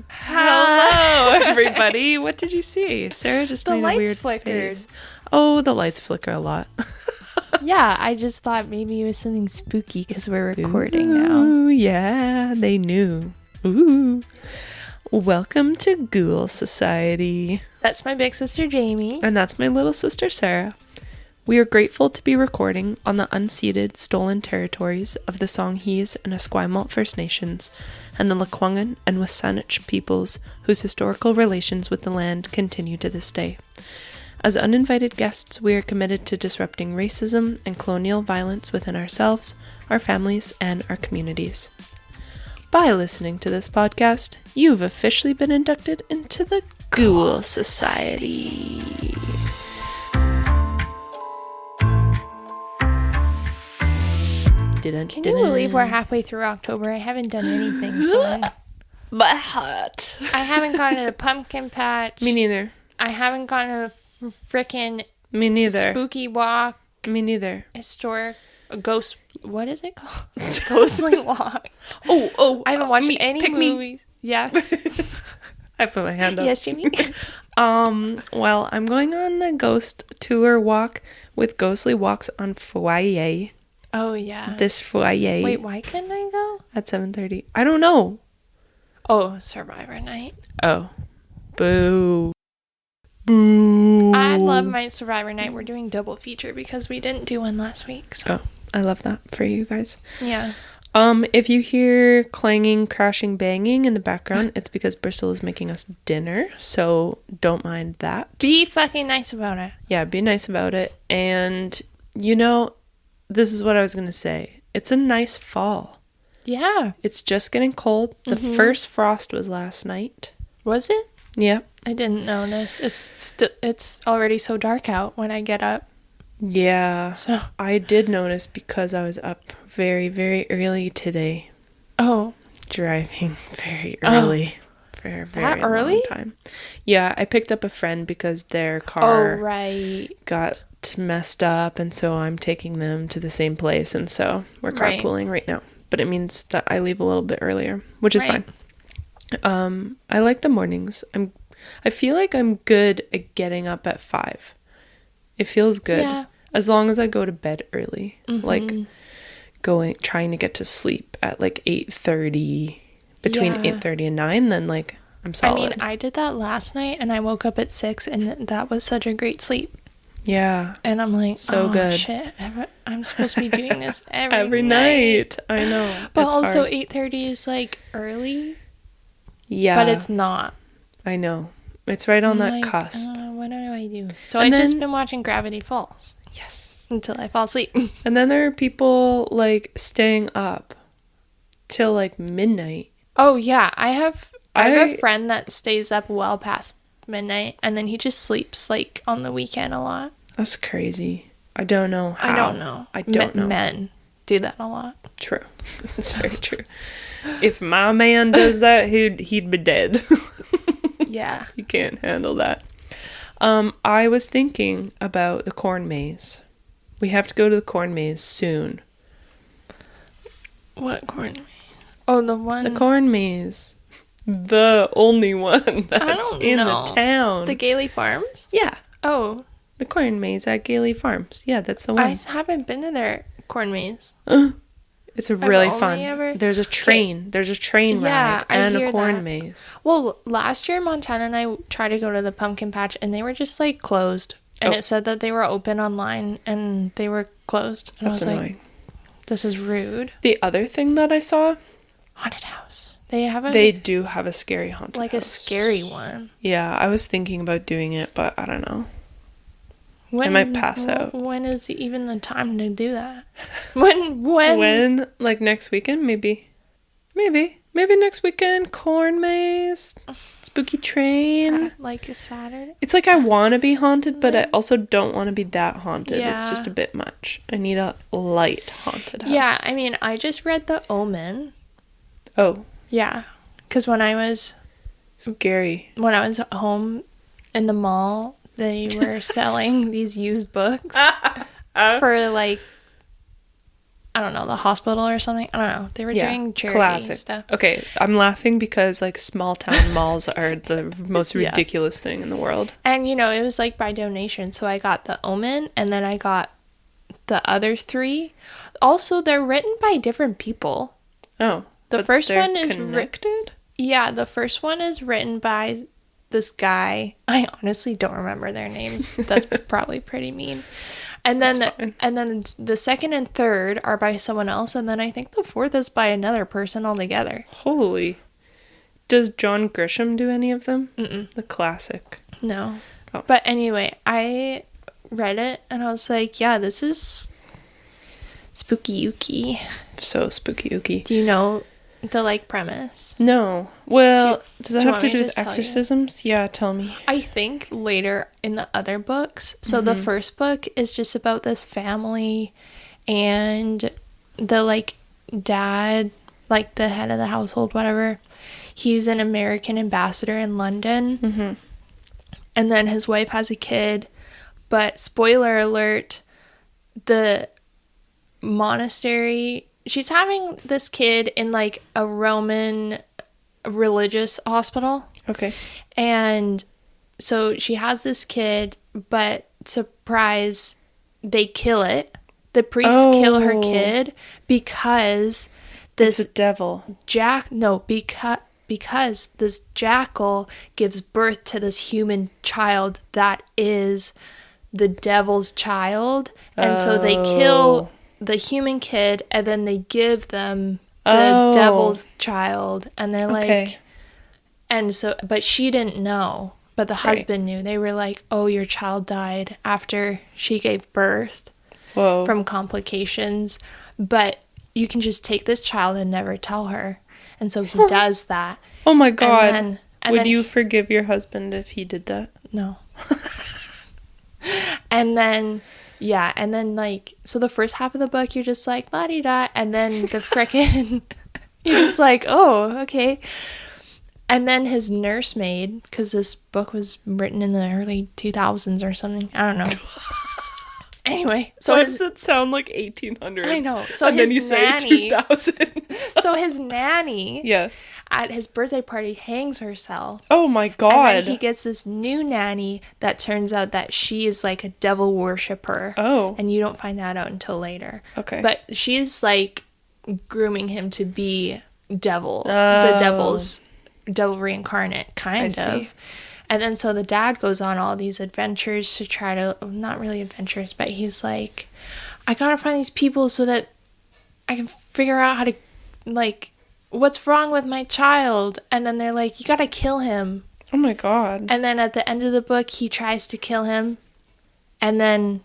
Hello, everybody. What did you see? Sarah just made a weird flickered. face. Oh, the lights flicker a lot. Yeah, I just thought maybe it was something spooky because we're recording Ooh, now. yeah, they knew. Ooh. Welcome to Ghoul Society. That's my big sister, Jamie. And that's my little sister, Sarah. We are grateful to be recording on the unceded, stolen territories of the Songhees and Esquimalt First Nations and the Lekwungen and Wasanich peoples whose historical relations with the land continue to this day. As uninvited guests, we are committed to disrupting racism and colonial violence within ourselves, our families, and our communities. By listening to this podcast, you've officially been inducted into the Ghoul Society. Can you believe we're halfway through October? I haven't done anything fun. My heart. I haven't gone to the pumpkin patch. Me neither. I haven't gone to a frickin' Me neither. spooky walk. Me neither. Historic ghost. What is it called? Ghostly walk. Oh! I haven't watched any movies. Yeah. I put my hand up. Yes, Jamie. Well, I'm going on the ghost tour walk with Ghostly Walks on Foyer. Oh, yeah. This foyer. Wait, why couldn't I go? At 7:30. I don't know. Oh, Survivor Night. Oh. Boo. Boo. I love my Survivor Night. We're doing double feature because we didn't do one last week. So. Oh, I love that for you guys. Yeah. If you hear clanging, crashing, banging in the background, it's because Bristol is making us dinner, so don't mind that. Be fucking nice about it. Yeah, be nice about it. And, this is what I was going to say. It's a nice fall. Yeah. It's just getting cold. The first frost was last night. Was it? Yeah. I didn't notice. It's already so dark out when I get up. Yeah. So I did notice because I was up very, very early today. Oh. Driving very early. For a very early? long time. Yeah, I picked up a friend because their car got messed up, and so I'm taking them to the same place, and so we're carpooling right now. But it means that I leave a little bit earlier, which is fine. I like the mornings. I feel like I'm good at getting up at 5. It feels good. Yeah. As long as I go to bed early. Like trying to get to sleep at like 8:30, between 8:30 and 9, then like I'm solid. I mean, I did that last night and I woke up at 6 and that was such a great sleep. Yeah. And I'm like, so good. Shit, I'm supposed to be doing this every night. I know. But it's also hard. 8:30 is like early. Yeah. But it's not. I know. It's right on that like, cusp. What do I do? So And I've just then- been watching Gravity Falls. Yes. Until I fall asleep. And then there are people like staying up till like midnight. Oh yeah, I have a friend that stays up well past midnight and then he just sleeps like on the weekend a lot. That's crazy. I don't know how. I don't know. Men do that a lot. True. It's very true. If my man does that, he'd be dead. Yeah. You can't handle that. I was thinking about the corn maze. We have to go to the corn maze soon. What corn maze? Oh, the one. The corn maze. The only one that's in the town. The Gailey Farms? Yeah. Oh. The corn maze at Gailey Farms. Yeah, that's the one. I haven't been to their corn maze. It's really I've fun. only There's a train. There's a train ride and a corn maze. Well, last year Montana and I tried to go to the pumpkin patch and they were just like closed. And it said that they were open online and they were closed. And That's I was annoying. like, this is rude. The other thing that I saw, Haunted house. They do have a scary haunted like house. a scary one. Yeah, I was thinking about doing it, but I don't know. I might pass out. When is even the time to do that? When? Like next weekend, maybe next weekend. Corn maze, spooky train. Like a Saturday. It's like I want to be haunted, but I also don't want to be that haunted. Yeah. It's just a bit much. I need a light haunted house. Yeah, I mean, I just read The Omen. Oh. Yeah, because when I was home in the mall, they were selling these used books for like I don't know, the hospital or something. I don't know. They were doing charity classic stuff. Okay, I'm laughing because like small town malls are the most ridiculous thing in the world. And it was like by donation. So I got The Omen, and then I got the other 3. Also, they're written by different people. Oh, the first one is connected. The first one is written by this guy. I honestly don't remember their names. That's probably pretty mean. And then the second and third are by someone else, and then I think the fourth is by another person altogether. Holy. Does John Grisham do any of them? Mm-mm. The classic. No. Oh. But anyway, I read it and I was like, yeah, this is spooky-ooky. So spooky-ooky. Do you know the like premise? No. Well, does that have to do with just exorcisms? Yeah, tell me. I think later in the other books. So the first book is just about this family and the like dad, like the head of the household, whatever. He's an American ambassador in London. Mm-hmm. And then his wife has a kid. But spoiler alert, the monastery, she's having this kid in like a Roman religious hospital. Okay. And so she has this kid, but surprise, they kill it. The priests kill her kid because this it's a devil. Because this jackal gives birth to this human child that is the devil's child. And so they kill the human kid and then they give them the devil's child. And they're like, and so, but she didn't know, but the husband knew. They were like, oh, your child died after she gave birth from complications. But you can just take this child and never tell her. And so he does that. Oh my God. And Would you forgive your husband if he did that? No. And then, like, so the first half of the book, you're just like, la-di-da. And then the frickin', you're just like, oh, okay. And then his nursemaid, because this book was written in the early 2000s or something. I don't know. Anyway, so why does it sound like 1800s? I know. So and his then you nanny, say 2000s. So his nanny, yes, at his birthday party hangs herself. Oh my God! And then he gets this new nanny that turns out that she is like a devil worshiper. Oh, and you don't find that out until later. Okay, but she's like grooming him to be devil, the devil reincarnate, kind of. And then so the dad goes on all these adventures to try to, not really adventures, but he's like, I gotta find these people so that I can figure out how to, like, what's wrong with my child. And then they're like, you gotta kill him. Oh my God. And then at the end of the book, he tries to kill him. And then,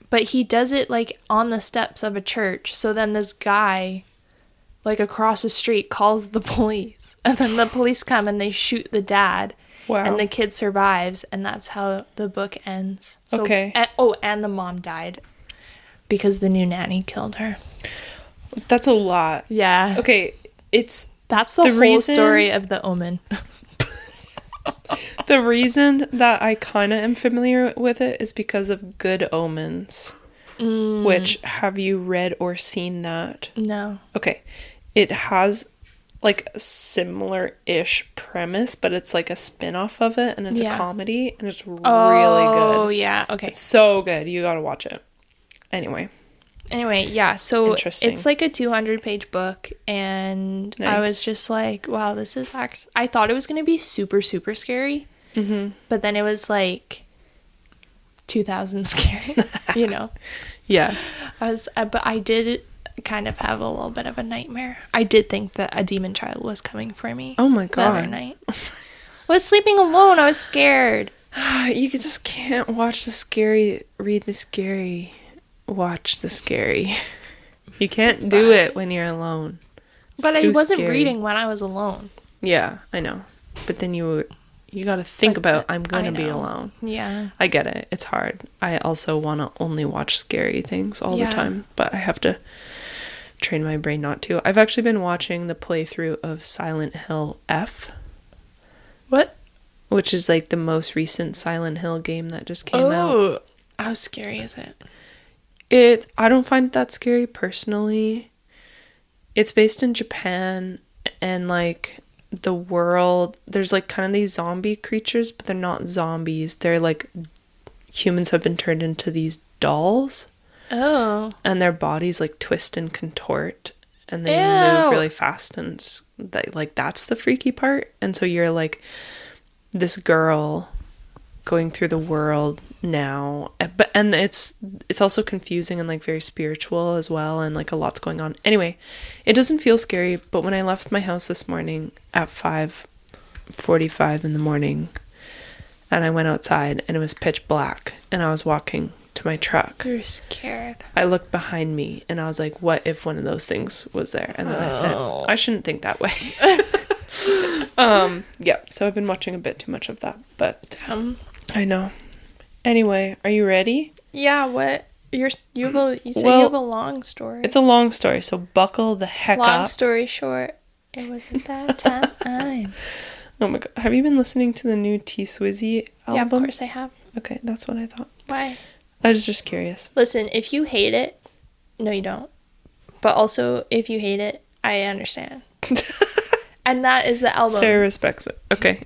but he does it like on the steps of a church. So then this guy, like across the street, calls the police. And then the police come and they shoot the dad. Wow. And the kid survives, and that's how the book ends. So, okay. And the mom died because the new nanny killed her. That's a lot. Yeah. Okay, that's the whole story of The Omen. The reason that I kind of am familiar with it is because of Good Omens. Which, have you read or seen that? No. Okay. It has like a similar-ish premise, but it's like a spin-off of it, and it's a comedy, and it's really good. Oh, yeah, okay. It's so good. You gotta watch it. Anyway, yeah, so it's like a 200-page book, and I was just like, wow, this is I thought it was going to be super, super scary, but then it was like 2000 scary, you know? Yeah. But I did kind of have a little bit of a nightmare. I did think that a demon child was coming for me. Oh my God. The other night. I was sleeping alone. I was scared. You just can't watch the scary, read the scary, watch the scary. You can't do it when you're alone. But I wasn't reading when I was alone. Yeah, I know. But then you got to think about, I'm going to be alone. Yeah. I get it. It's hard. I also want to only watch scary things all the time, but I have to train my brain not to. I've actually been watching the playthrough of Silent Hill F. What? Which is like the most recent Silent Hill game that just came out. Oh, how scary is it? I don't find it that scary personally. It's based in Japan, and like the world, there's like kind of these zombie creatures, but they're not zombies. They're like humans have been turned into these dolls. Oh. And their bodies like twist and contort, and they Ew. move really fast, and that's the freaky part. And so you're like this girl going through the world now, and it's also confusing and like very spiritual as well, and like a lot's going on. Anyway, it doesn't feel scary, but when I left my house this morning at 5:45 in the morning, and I went outside and it was pitch black, and I was walking to my truck, You're scared. I looked behind me and I was like, what if one of those things was there? And then I said, I shouldn't think that way. Yeah, so I've been watching a bit too much of that, but I know. Anyway, are you ready? Yeah, what? You said you have a long story. It's a long story, so buckle the heck up. Long story short, it wasn't that time. Oh my god, have you been listening to the new T-Swizzy album? Yeah, of course I have. Okay, that's what I thought. Why? I was just curious. Listen, if you hate it, no you don't. But also, if you hate it, I understand. And that is the album. Sarah respects it. Okay.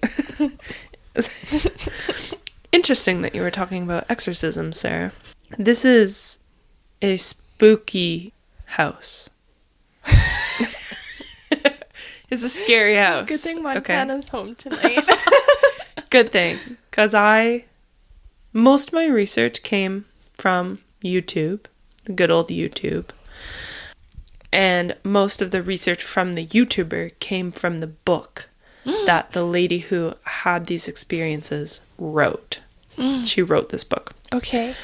Interesting that you were talking about exorcisms, Sarah. This is a spooky house. It's a scary house. Good thing Montana's home tonight. Good thing, because most of my research came from YouTube, the good old YouTube. And most of the research from the YouTuber came from the book that the lady who had these experiences wrote. She wrote this book. Okay.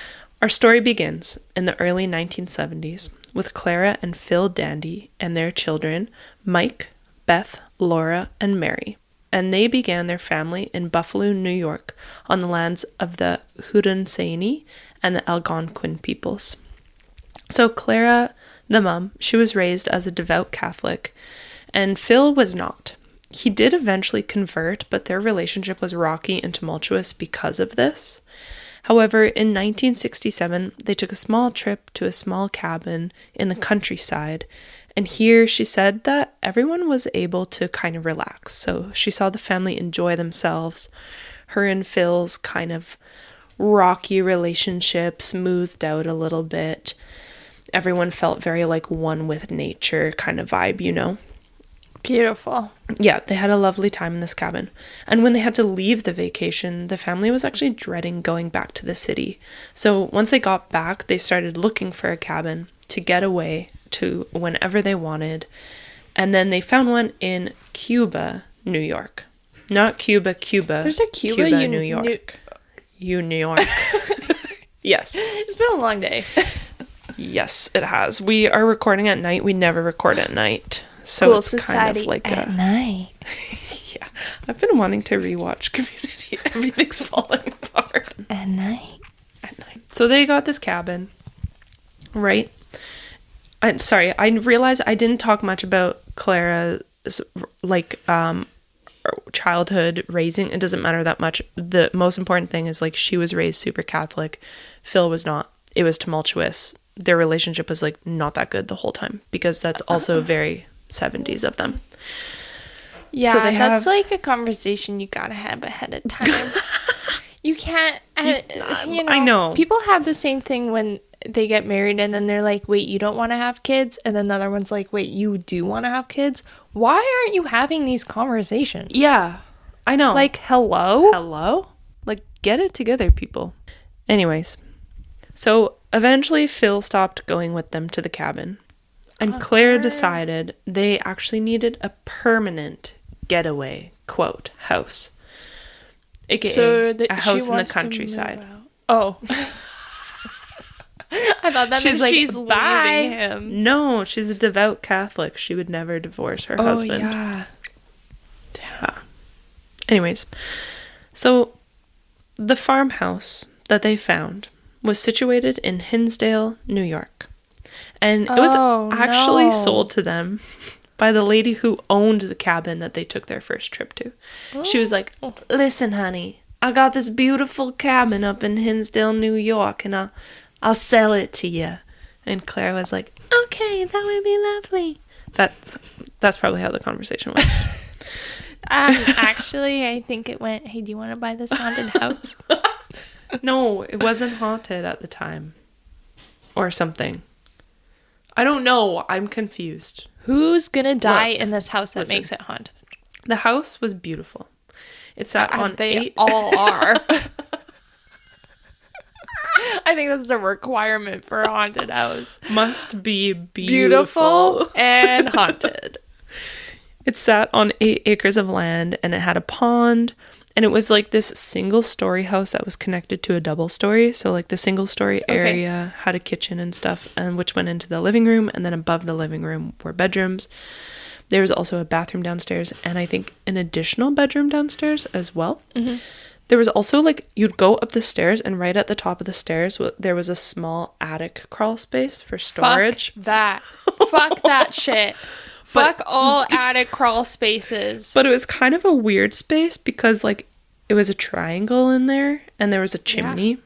Our story begins in the early 1970s with Clara and Phil Dandy and their children, Mike, Beth, Laura, and Mary. And they began their family in Buffalo, New York, on the lands of the Haudenosaunee and the Algonquin peoples. So Clara, the mom, she was raised as a devout Catholic, and Phil was not. He did eventually convert, but their relationship was rocky and tumultuous because of this. However, in 1967, they took a small trip to a small cabin in the countryside, and here she said that everyone was able to kind of relax. So she saw the family enjoy themselves. Her and Phil's kind of rocky relationship smoothed out a little bit. Everyone felt very like one with nature kind of vibe, you know? Beautiful. Yeah, they had a lovely time in this cabin. And when they had to leave the vacation, the family was actually dreading going back to the city. So once they got back, they started looking for a cabin to get away to whenever they wanted. And then they found one in Cuba, New York. Not Cuba. There's a Cuba New York. New York. Yes. It's been a long day. Yes, it has. We are recording at night. We never record at night. So cool it's society kind of like at night. Yeah. I've been wanting to rewatch Community. Everything's falling apart. At night. So they got this cabin, right? I'm sorry, I realized I didn't talk much about Clara's childhood raising. It doesn't matter that much. The most important thing is like she was raised super Catholic. Phil was not. It was tumultuous. Their relationship was like not that good the whole time, because that's also very 70s of them. Yeah, so that's like a conversation you gotta have ahead of time. You can't, I know. People have the same thing when they get married and then they're like, wait, you don't want to have kids? And then the other one's like, wait, you do want to have kids? Why aren't you having these conversations? Yeah, I know. Like, hello? Hello? Like, get it together, people. Anyways, so eventually Phil stopped going with them to the cabin. And Claire decided they actually needed a permanent getaway, quote, house. AKA a house in the countryside. Oh. I thought that meant she's leaving him. No, she's a devout Catholic. She would never divorce her husband. Yeah. Anyways, so the farmhouse that they found was situated in Hinsdale, New York. And it was actually sold to them by the lady who owned the cabin that they took their first trip to. She was like, listen, honey, I got this beautiful cabin up in Hinsdale, New York, and I'll sell it to you. And Claire was like, okay, that would be lovely. That's probably how the conversation went. Actually, I think it went, hey, do you want to buy this haunted house? No, it wasn't haunted at the time. Or something. I don't know. I'm confused. Who's gonna die in this house that makes it haunted? The house was beautiful. It sat on they all are. I think that's a requirement for a haunted house. Must be beautiful and haunted. It sat on 8 acres of land, and it had a pond, and it was like this single-story house that was connected to a double-story. So like the single-story area had a kitchen and stuff, and which went into the living room, and then above the living room were bedrooms. There was also a bathroom downstairs, and I think an additional bedroom downstairs as well. Mm-hmm. There was also, like, you'd go up the stairs, and right at the top of the stairs, there was a small attic crawl space for storage. Fuck that. Fuck that shit. Fuck all attic crawl spaces. But it was kind of a weird space because, like, it was a triangle in there, and there was a chimney.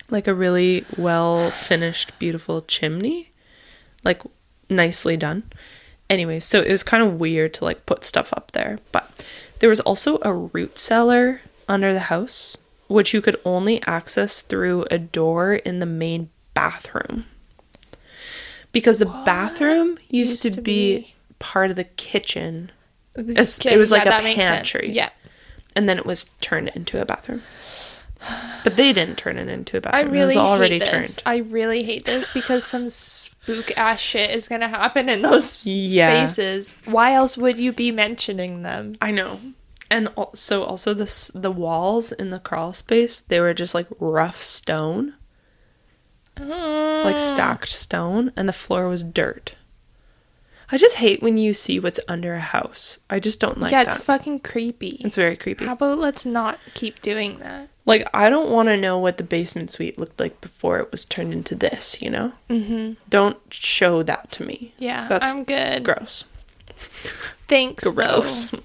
Like, a really well-finished, beautiful chimney. Like, nicely done. Anyway, so it was kind of weird to, like, put stuff up there. But there was also a root cellar under the house, which you could only access through a door in the main bathroom. Because the bathroom used to be part of the kitchen. It was like a pantry. Yeah. And then it was turned into a bathroom. But they didn't turn it into a bathroom. It was already turned. I really hate this because some spook ass shit is going to happen in those spaces. Why else would you be mentioning them? I know. And also the walls in the crawl space, they were just like rough stone. Like stacked stone, and the floor was dirt. I just hate when you see what's under a house. I just don't like that. Yeah, it's fucking creepy. It's very creepy. How about let's not keep doing that? Like, I don't want to know what the basement suite looked like before it was turned into this, you know? Mm-hmm. Don't show that to me. Yeah, that's I'm good. Gross. Thanks, Gross. though.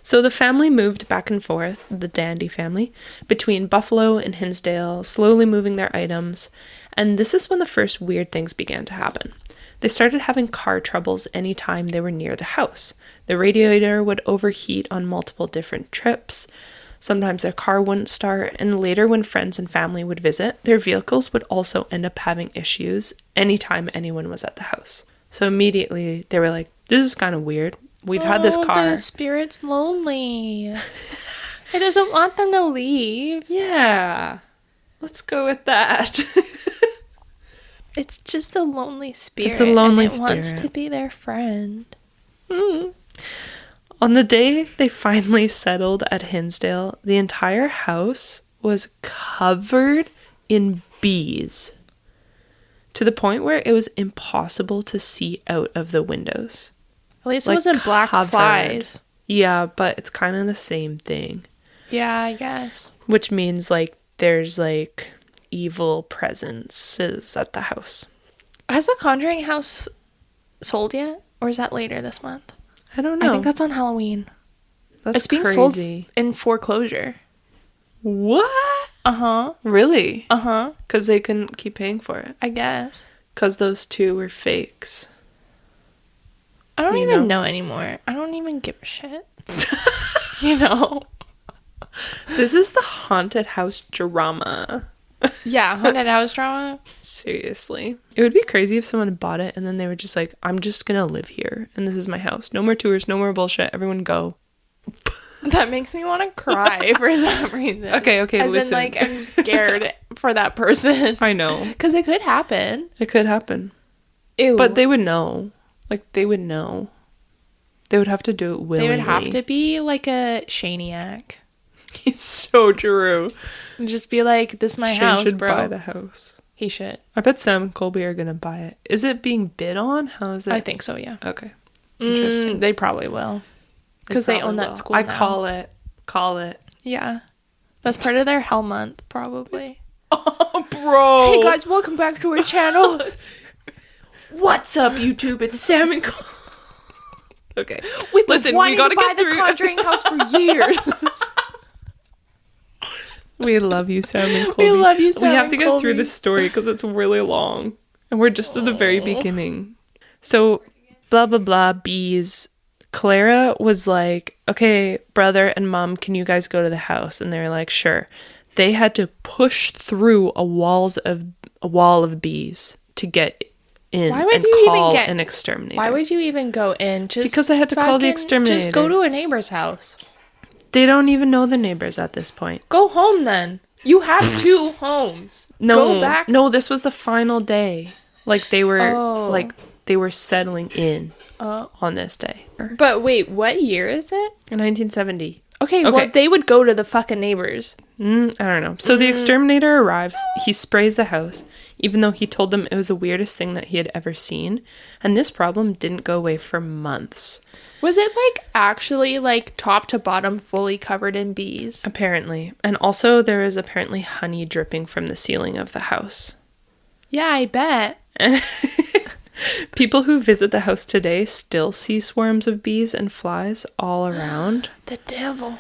So the family moved back and forth, the Dandy family, between Buffalo and Hinsdale, slowly moving their items. And this is when the first weird things began to happen. They started having car troubles anytime they were near the house. The radiator would overheat on multiple different trips. Sometimes their car wouldn't start. And later, when friends and family would visit, their vehicles would also end up having issues anytime anyone was at the house. So immediately, they were like, this is kind of weird. We've had this car. The spirit's lonely. It doesn't want them to leave. Yeah. Let's go with that. It's just a lonely spirit. It's a lonely and it spirit. wants to be their friend. Mm. On the day they finally settled at Hinsdale, the entire house was covered in bees. To the point where it was impossible to see out of the windows. At least it wasn't black flies. Yeah, but it's kind of the same thing. Yeah, I guess. Which means, like, there's, like, evil presences at the house. Has the Conjuring house sold yet? Or is that later this month? I don't know. I think that's on Halloween. It's being crazy. sold in foreclosure. What? Uh-huh. Really? Uh-huh. Because they couldn't keep paying for it. I guess. Because those two were fakes. I don't even know anymore. I don't even give a shit. You know? This is the haunted house drama. Yeah, haunted house drama. Seriously. It would be crazy if someone bought it and then they were just like, I'm just gonna live here and this is my house. No more tours, no more bullshit. Everyone go. That makes me want to cry for some reason. Okay, As listen. in, like, I'm scared for that person. I know. Because it could happen. It could happen. Ew. But they would know. Like, they would know. They would have to do it willingly. They would have to be like a Shaniac. He's so true. And just be like, this is my Shane house, should bro. buy the house. He should. I bet Sam and Colby are going to buy it. Is it being bid on? How is it? I think so, yeah. Okay. Interesting. They probably will. Because they own that school I now. call it. Yeah. That's part of their Hell Month, probably. Oh, bro. Hey, guys, welcome back to our channel. What's up, YouTube? It's Sam and Colby. Okay. We've been wanting to buy the Conjuring house for years. We love you, Sam and Colby. We love you, Sam We have and to get Colby. through this story because it's really long. And we're just at the very beginning. So, blah, blah, blah, bees. Clara was like, okay, brother and mom, can you guys go to the house? And they were like, sure. They had to push through a wall of bees to get in and call an exterminator. Why would you even go in? Because I had to call the exterminator. Just go to a neighbor's house. They don't even know the neighbors at this point. Go home then. You have 2 homes. Go back. No, this was the final day. Like they were settling in on this day. But wait, what year is it? In 1970. Okay, well, they would go to the fucking neighbors. I don't know. So the exterminator arrives. He sprays the house, even though he told them it was the weirdest thing that he had ever seen. And this problem didn't go away for months. Was it, like, actually, like, top to bottom fully covered in bees? Apparently. And also, there is apparently honey dripping from the ceiling of the house. Yeah, I bet. People who visit the house today still see swarms of bees and flies all around. The devil.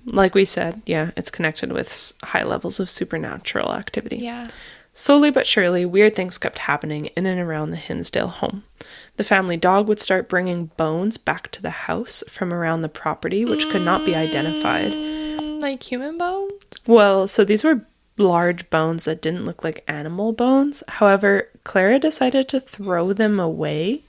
Like we said, yeah, it's connected with high levels of supernatural activity. Yeah. Slowly but surely, weird things kept happening in and around the Hinsdale home. The family dog would start bringing bones back to the house from around the property, which could not be identified. Like human bones? Well, so these were large bones that didn't look like animal bones. However, Clara decided to throw them away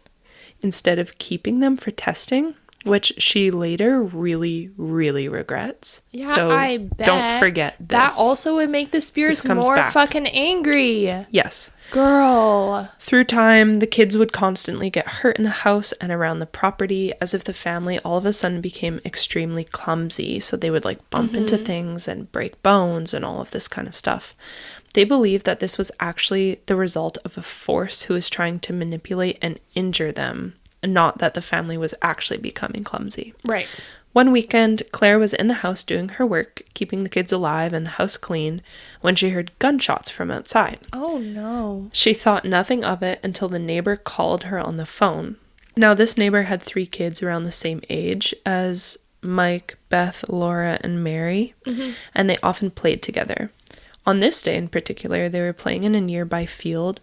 instead of keeping them for testing, which she later really, really regrets. Yeah, so I bet. Don't forget this. That also would make the spirits more fucking angry. Yes. Girl. Through time, the kids would constantly get hurt in the house and around the property, as if the family all of a sudden became extremely clumsy. So they would like bump into things and break bones and all of this kind of stuff. They believed that this was actually the result of a force who was trying to manipulate and injure them, not that the family was actually becoming clumsy. Right. One weekend, Claire was in the house doing her work, keeping the kids alive and the house clean, when she heard gunshots from outside. Oh, no. She thought nothing of it until the neighbor called her on the phone. Now, this neighbor had 3 kids around the same age as Mike, Beth, Laura, and Mary, and they often played together. On this day in particular, they were playing in a nearby field,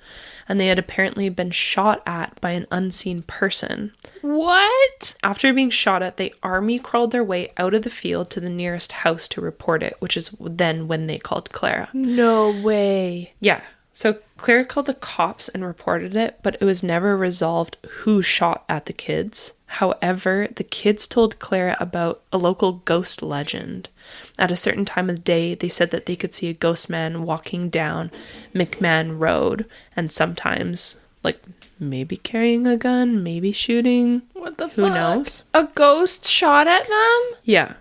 and they had apparently been shot at by an unseen person. What? After being shot at, they army crawled their way out of the field to the nearest house to report it, which is then when they called Clara. No way. Yeah. So Clara called the cops and reported it, but it was never resolved who shot at the kids. However, the kids told Clara about a local ghost legend. At a certain time of the day, they said that they could see a ghost man walking down McMahon Road, and sometimes, like, maybe carrying a gun, maybe shooting. What the fuck? Who knows? A ghost shot at them? Yeah.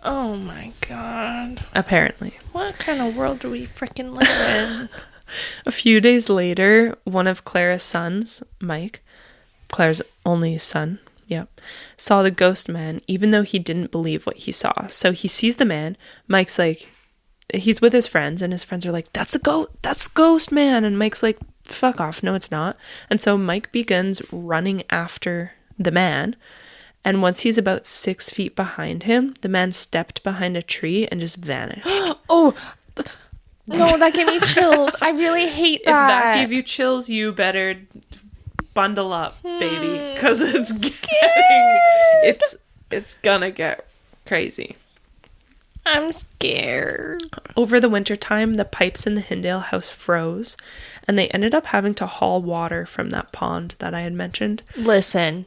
Oh my god. Apparently. What kind of world do we freaking live in? A few days later, one of Clara's sons, Mike, Clara's only son, saw the ghost man, even though he didn't believe what he saw. So he sees the man. Mike's like, he's with his friends, and his friends are like, that's ghost man. And Mike's like, fuck off, no it's not. And so Mike begins running after the man, and once he's about 6 feet behind him, the man stepped behind a tree and just vanished. Oh, no, that gave me chills. I really hate that. If that gave you chills, you better bundle up, baby, because it's gonna get crazy. I'm scared. Over the winter time, the pipes in the Hinsdale house froze, and they ended up having to haul water from that pond that I had mentioned. Listen,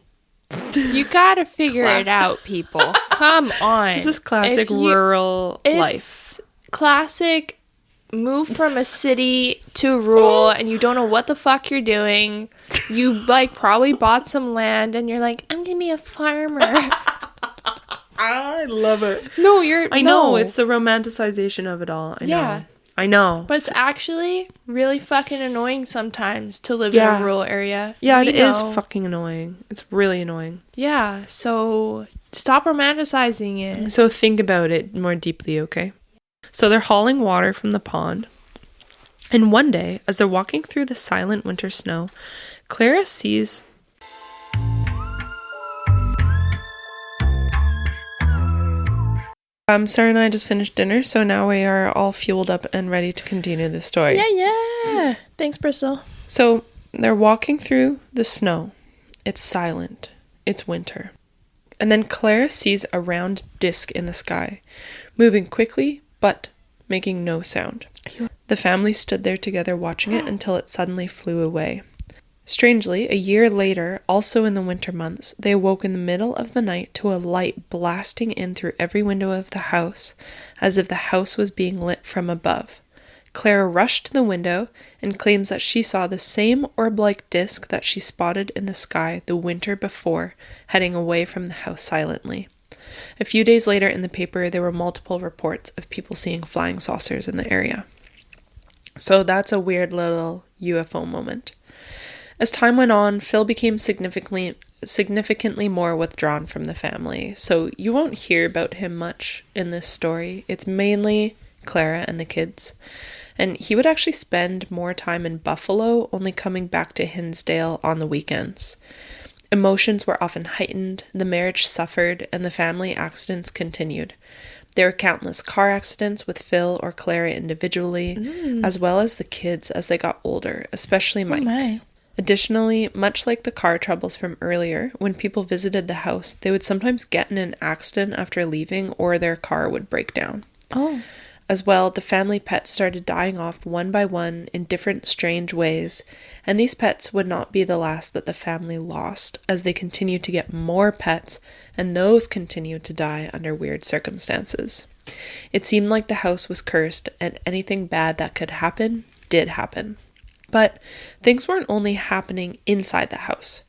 you gotta figure it out, people. Come on. This is classic rural life. It's classic move from a city to rural, and you don't know what the fuck you're doing. You like probably bought some land and you're like, I'm gonna be a farmer. I love it. No, I know, it's the romanticization of it all. I know. But it's actually really fucking annoying sometimes to live in a rural area. Yeah, it is fucking annoying. It's really annoying. Yeah, so stop romanticizing it. So think about it more deeply, okay? So they're hauling water from the pond. And one day, as they're walking through the silent winter snow, Clara sees... Sarah and I just finished dinner, so now we are all fueled up and ready to continue the story. Yeah. Thanks, Bristol. So they're walking through the snow. It's silent. It's winter. And then Clara sees a round disc in the sky, moving quickly, but making no sound. The family stood there together watching it until it suddenly flew away. Strangely, a year later, also in the winter months, they awoke in the middle of the night to a light blasting in through every window of the house, as if the house was being lit from above. Clara rushed to the window and claims that she saw the same orb-like disc that she spotted in the sky the winter before, heading away from the house silently. A few days later in the paper, there were multiple reports of people seeing flying saucers in the area. So that's a weird little UFO moment. As time went on, Phil became significantly more withdrawn from the family, so you won't hear about him much in this story. It's mainly Clara and the kids. And he would actually spend more time in Buffalo, only coming back to Hinsdale on the weekends. Emotions were often heightened, the marriage suffered, and the family accidents continued. There were countless car accidents with Phil or Clara individually, as well as the kids as they got older, especially Mike. my. Additionally, much like the car troubles from earlier, when people visited the house, they would sometimes get in an accident after leaving or their car would break down. Oh. As well, the family pets started dying off one by one in different strange ways, and these pets would not be the last that the family lost, as they continued to get more pets, and those continued to die under weird circumstances. It seemed like the house was cursed, and anything bad that could happen did happen. But things weren't only happening inside the house.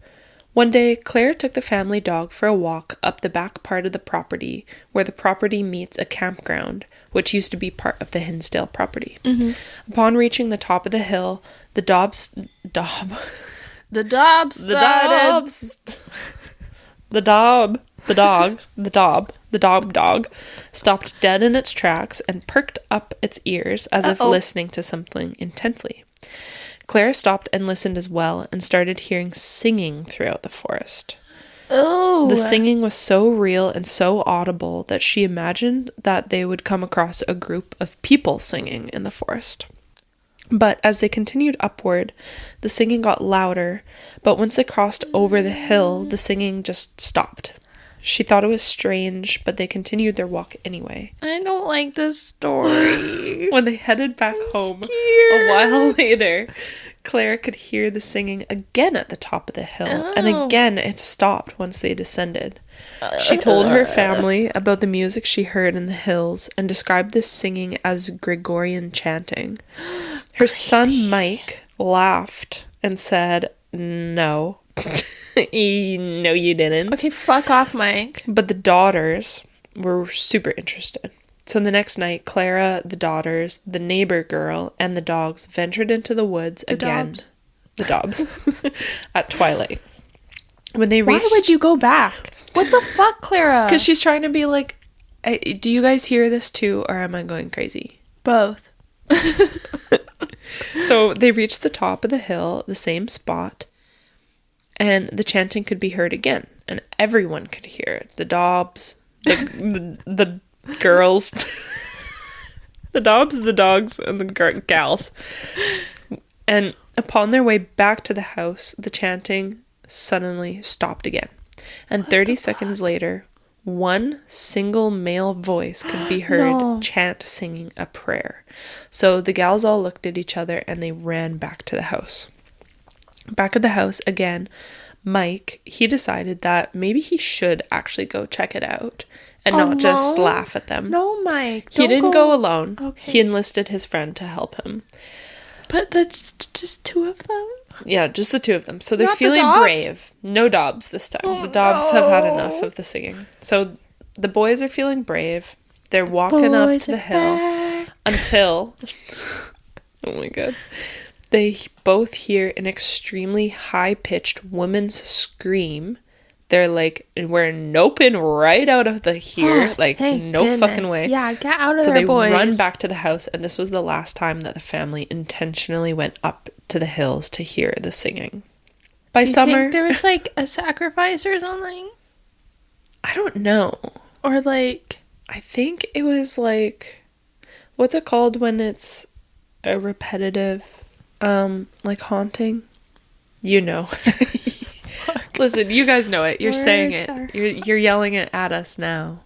One day, Claire took the family dog for a walk up the back part of the property, where the property meets a campground, which used to be part of the Hinsdale property. Mm-hmm. Upon reaching the top of the hill, the dog stopped dead in its tracks and perked up its ears as if listening to something intently. Clara stopped and listened as well and started hearing singing throughout the forest. Oh. The singing was so real and so audible that she imagined that they would come across a group of people singing in the forest. But as they continued upward, the singing got louder, but once they crossed over the hill, the singing just stopped. She thought it was strange, but they continued their walk anyway. I don't like this story. When they headed back home a while later, Claire could hear the singing again at the top of the hill, and again it stopped once they descended. She told her family about the music she heard in the hills and described this singing as Gregorian chanting. Her son Mike laughed and said, "No." No, you didn't. Okay, fuck off, Mike. But the daughters were super interested. So the next night, Clara, the daughters, the neighbor girl, and the dogs ventured into the woods again. The Dobs. At twilight. When they reached... Why would you go back? What the fuck, Clara? Because she's trying to be like, do you guys hear this too, or am I going crazy? Both. So they reached the top of the hill, the same spot, and the chanting could be heard again, and everyone could hear it. The Dobs, the girls, the Dobs, the dogs, and the gals. And upon their way back to the house, the chanting suddenly stopped again. And 30 seconds later, one single male voice could be heard chant singing a prayer. So the gals all looked at each other and they ran back to the house. Back at the house again, Mike, he decided that maybe he should actually go check it out and not just laugh at them. No, Mike. He didn't go alone. Okay. He enlisted his friend to help him. But that's just two of them? Yeah, just the two of them. So they're Not the feeling Dobs? brave. No Dobs this time. The Dobs have had enough of the singing. So the boys are feeling brave. They're walking up the hill until... Oh my god. They both hear an extremely high-pitched woman's scream. They're like, we're noping right out of here. Like, no fucking way. Yeah, get out of there, boys. So they run back to the house, and this was the last time that the family intentionally went up to the hills to hear the singing. By summer... Do you think there was, like, a sacrifice or something? I don't know. Or, like... I think it was, like... What's it called when it's a repetitive... Like haunting. You know. Listen, you guys know it. You're saying it. You're yelling it at us now.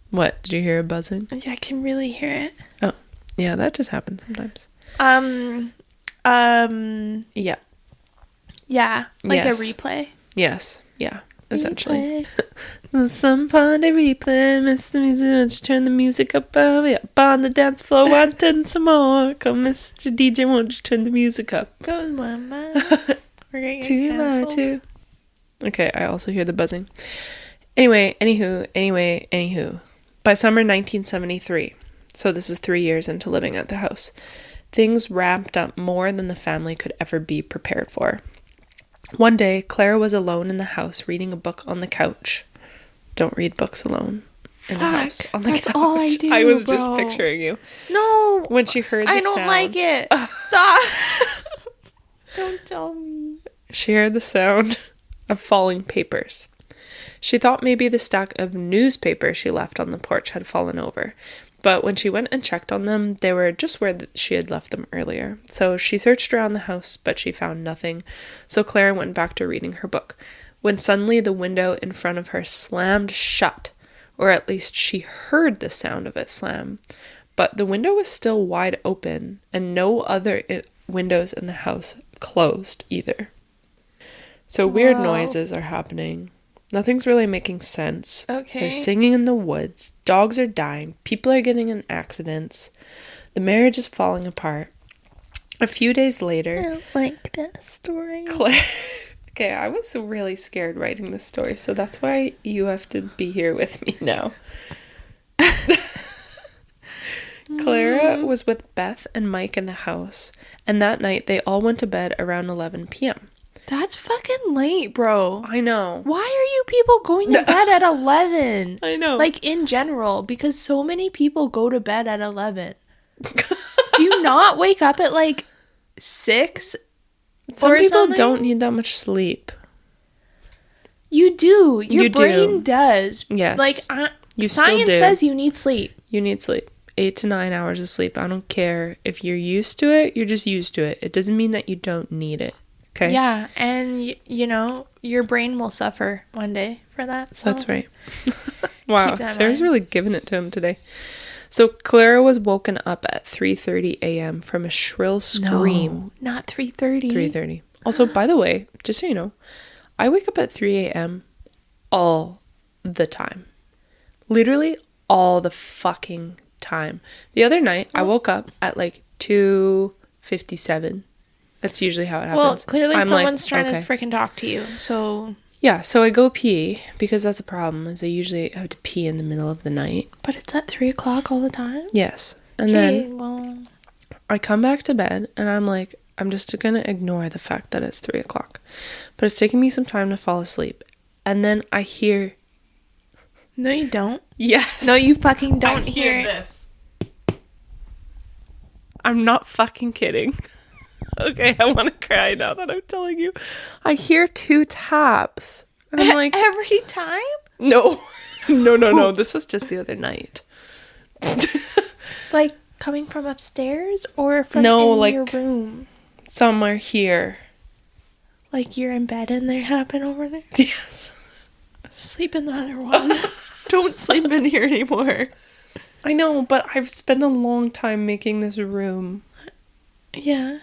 What? Did you hear a buzzing? Yeah, I can really hear it. Oh, yeah, that just happens sometimes. Yeah. Yeah, like Yes. a replay. Yes. Yeah. Essentially. Replay. Some party replay, Mr. Music, turn the music up, on the dance floor, wanting some more. Come, Mr. DJ, won't you turn the music up? Goes my mind. We're gonna get 2 by canceled. 2. Okay, I also hear the buzzing. Anywho. By summer 1973, so this is 3 years into living at the house, things ramped up more than the family could ever be prepared for. One day, Clara was alone in the house reading a book on the couch. Don't read books alone in the house. On the That's couch. all I do, I was bro. just picturing you. No. When she heard the I don't sound. like it. Stop. Don't tell me. She heard the sound of falling papers. She thought maybe the stack of newspapers she left on the porch had fallen over. But when she went and checked on them, they were just where she had left them earlier. So she searched around the house, but she found nothing. So Clara went back to reading her book, when suddenly the window in front of her slammed shut, or at least she heard the sound of it slam. But the window was still wide open, and no other windows in the house closed either. So weird noises are happening. Nothing's really making sense. Okay. They're singing in the woods. Dogs are dying. People are getting in accidents. The marriage is falling apart. A few days I later, don't like that story. Claire... Okay, I was really scared writing this story, so that's why you have to be here with me now. Clara was with Beth and Mike in the house, and that night they all went to bed around 11 p.m. That's fucking late, bro. I know. Why are you people going to bed at 11? I know. Like, in general, because so many people go to bed at 11. Do you not wake up at, like, 6? Some or people something? don't need that much sleep. You do. Your You do. brain does. Yes. Like, You still science do. says you need sleep. You need sleep. 8 to 9 hours of sleep. I don't care. If you're used to it, you're just used to it. It doesn't mean that you don't need it. Okay? Yeah, and, you know, your brain will suffer one day for that. So. That's right. Wow, Keep that in Sarah's mind. really giving it to him today. So Clara was woken up at 3:30 a.m. from a shrill scream. No, not 3:30. 3:30. Also, by the way, just so you know, I wake up at 3 a.m. all the time. Literally all the fucking time. The other night, I woke up at like 2:57. That's usually how it happens. Well, clearly I'm someone's like, trying okay. to freaking talk to you. So, Yeah, so I go pee, because that's a problem, is I usually have to pee in the middle of the night. but it's at 3 o'clock all the time? Yes. And Okay, then well, I come back to bed, and I'm like, I'm just going to ignore the fact that it's 3 o'clock. But it's taking me some time to fall asleep. And then I hear... no, you don't. Yes. No, you fucking I don't hear it. this. I'm not fucking kidding. Okay, I want to cry now that I'm telling you. I hear 2 taps. And I'm like, Every time? no. No. This was just the other night. Like, coming from upstairs or from No, in like- your room? Somewhere here. Like, you're in bed and they happen over there? Yes. Sleep in the other one. Don't sleep in here anymore. I know, but I've spent a long time making this room Yeah.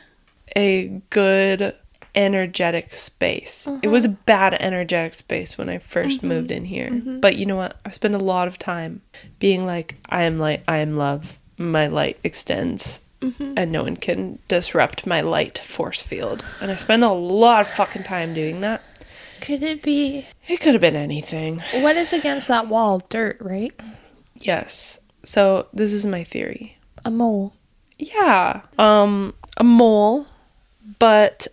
a good energetic space. It was a bad energetic space when I first moved in here. But you know what? I've spent a lot of time being like, I am light, I am love. My light extends and no one can disrupt my light force field. And I spend a lot of fucking time doing that. Could it be... It could have been anything. What is against that wall? Dirt, right? Yes. So this is my theory. A mole. Yeah. A mole. But,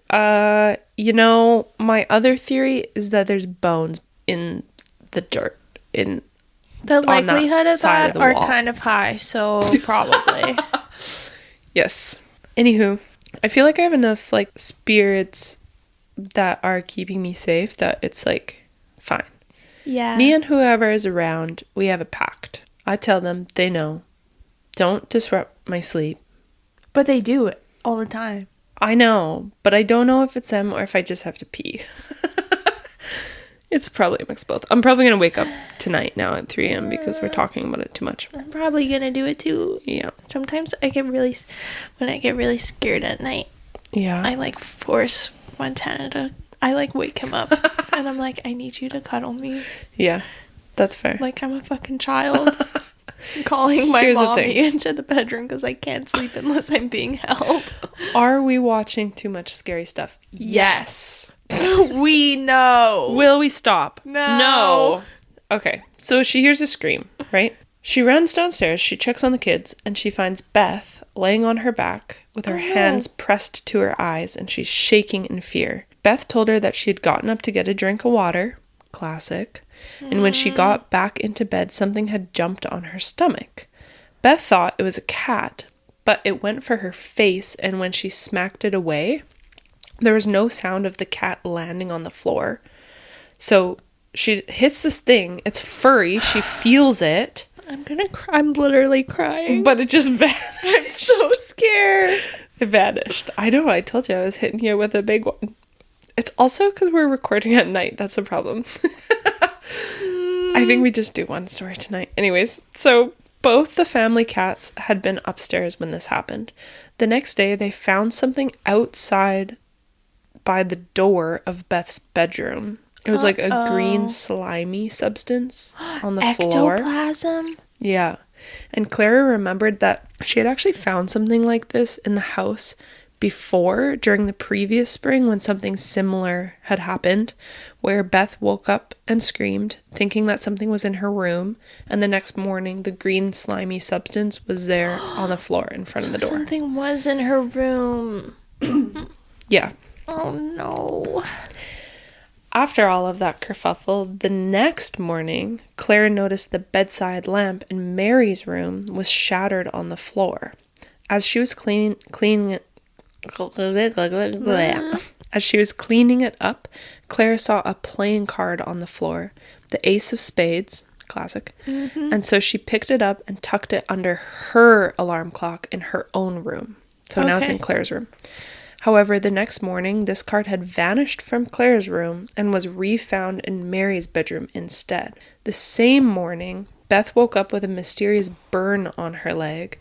you know, my other theory is that there's bones in the dirt. The likelihood of side that of the are wall. kind of high, so probably. Yes. Anywho, I feel like I have enough, like, spirits that are keeping me safe that it's, like, fine. Yeah. Me and whoever is around, we have a pact. I tell them, they know. Don't disrupt my sleep. But they do it all the time. I know, but I don't know if it's them or if I just have to pee. It's probably a mix of both. I'm probably going to wake up tonight now at 3 a.m. because we're talking about it too much. I'm probably going to do it too. Yeah. Sometimes when I get really scared at night, Yeah. I like force Montana to, I like wake him up and I'm like, I need you to cuddle me. Yeah, that's fair. Like I'm a fucking child. I'm calling my Here's the mommy thing. into the bedroom because I can't sleep unless I'm being held. Are we watching too much scary stuff? Yes. We know. Will we stop? No. Okay, so she hears a scream, right? She runs downstairs, she checks on the kids, and she finds Beth laying on her back with her hands pressed to her eyes, and she's shaking in fear. Beth told her that she had gotten up to get a drink of water. Classic. And when she got back into bed, something had jumped on her stomach. Beth thought it was a cat, but it went for her face, and when she smacked it away, there was no sound of the cat landing on the floor. So she hits this thing. It's furry. She feels it. I'm gonna cry. I'm literally crying. But it just vanished. I'm so scared. It vanished. I know. I told you I was hitting you with a big one. It's also because we're recording at night. That's the problem. I think we just do one story tonight. Anyways, so both the family cats had been upstairs when this happened. The next day, they found something outside by the door of Beth's bedroom. It was like a green slimy substance on the floor. Ectoplasm? Yeah. And Clara remembered that she had actually found something like this in the house before, during the previous spring, when something similar had happened, where Beth woke up and screamed, thinking that something was in her room, and the next morning the green slimy substance was there on the floor in front of the door. Something was in her room. Yeah. Oh no. After all of that kerfuffle, the next morning, Clara noticed the bedside lamp in Mary's room was shattered on the floor. As she was cleaning it up, Clara saw a playing card on the floor, the Ace of Spades, classic, and so she picked it up and tucked it under her alarm clock in her own room. So now it's in Claire's room. However, the next morning, this card had vanished from Claire's room and was refound in Mary's bedroom instead. The same morning, Beth woke up with a mysterious burn on her leg,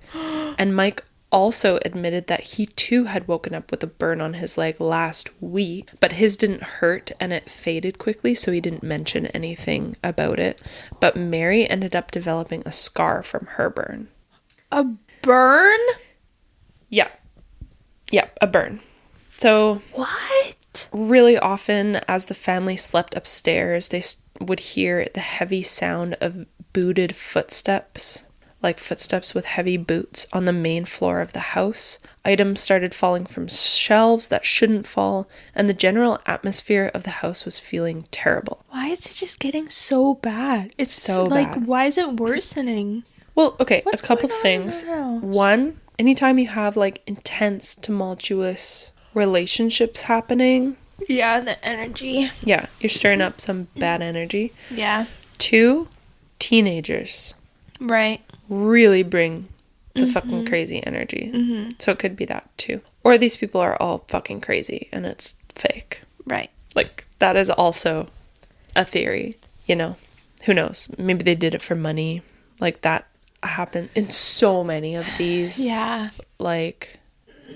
and Mike also admitted that he too had woken up with a burn on his leg last week, but his didn't hurt and it faded quickly, so he didn't mention anything about it. But Mary ended up developing a scar from her burn. A burn? Yeah. Yeah, a burn. So, What? really often as the family slept upstairs, they would hear the heavy sound of booted footsteps, like footsteps with heavy boots on the main floor of the house. Items started falling from shelves that shouldn't fall, and the general atmosphere of the house was feeling terrible. Why is it just getting so bad? It's So like, bad. why is it worsening? Well, okay, What's a couple going on things. in the house? One, anytime you have like intense, tumultuous relationships happening, Yeah, the energy. yeah, you're stirring up some bad energy. Yeah. 2, teenagers Right. really bring the fucking crazy energy. So it could be that too. Or these people are all fucking crazy and it's fake. Right. Like, that is also a theory, you know? Who knows? Maybe they did it for money. Like, that happened in so many of these. Yeah. Like,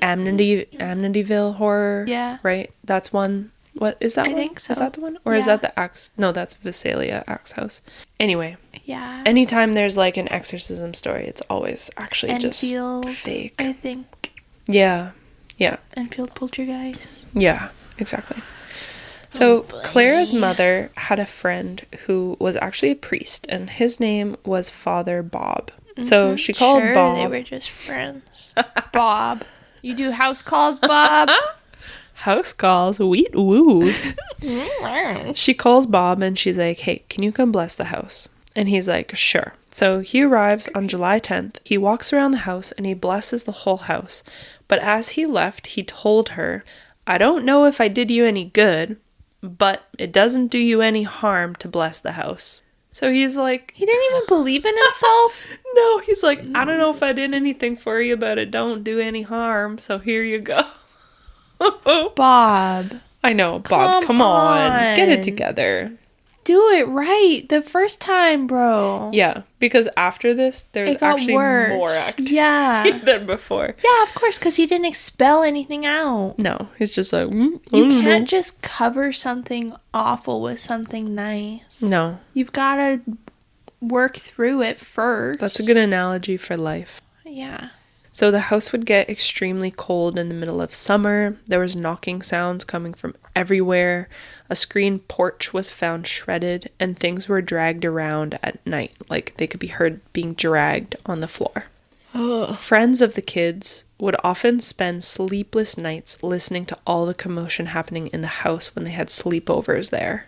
Amityville horror. Yeah. Right? That's one. What is that I one? think so. Is that the one? Or is Yeah. that the Axe? No, that's Visalia Axe House. Anyway. Yeah. Anytime there's like an exorcism story, it's always actually Enfield, just fake. I think. Yeah. Yeah. Enfield Poltergeist. Yeah. Exactly. So boy. Clara's mother had a friend who was actually a priest, and his name was Father Bob. So she called Sure, Bob. they were just friends. Bob. You do house calls, Bob? House calls, wheat woo. She calls Bob and she's like, hey, can you come bless the house? And he's like, sure. So he arrives on July 10th. He walks around the house and he blesses the whole house. But as he left, he told her, I don't know if I did you any good, but it doesn't do you any harm to bless the house. So he's like... He didn't even believe in himself? No, he's like, I don't know if I did anything for you, but it don't do any harm, so here you go. Bob. I know, Bob, come on. Get it together. Do it right the first time, bro. Yeah, because after this, there's actually more activity than before. Yeah, of course, because he didn't expel anything out. No, he's just like... You can't just cover something awful with something nice. No. You've got to work through it first. That's a good analogy for life. Yeah. So the house would get extremely cold in the middle of summer. There was knocking sounds coming from everywhere. A screen porch was found shredded, and things were dragged around at night. Like, they could be heard being dragged on the floor. Ugh. Friends of the kids would often spend sleepless nights listening to all the commotion happening in the house when they had sleepovers there.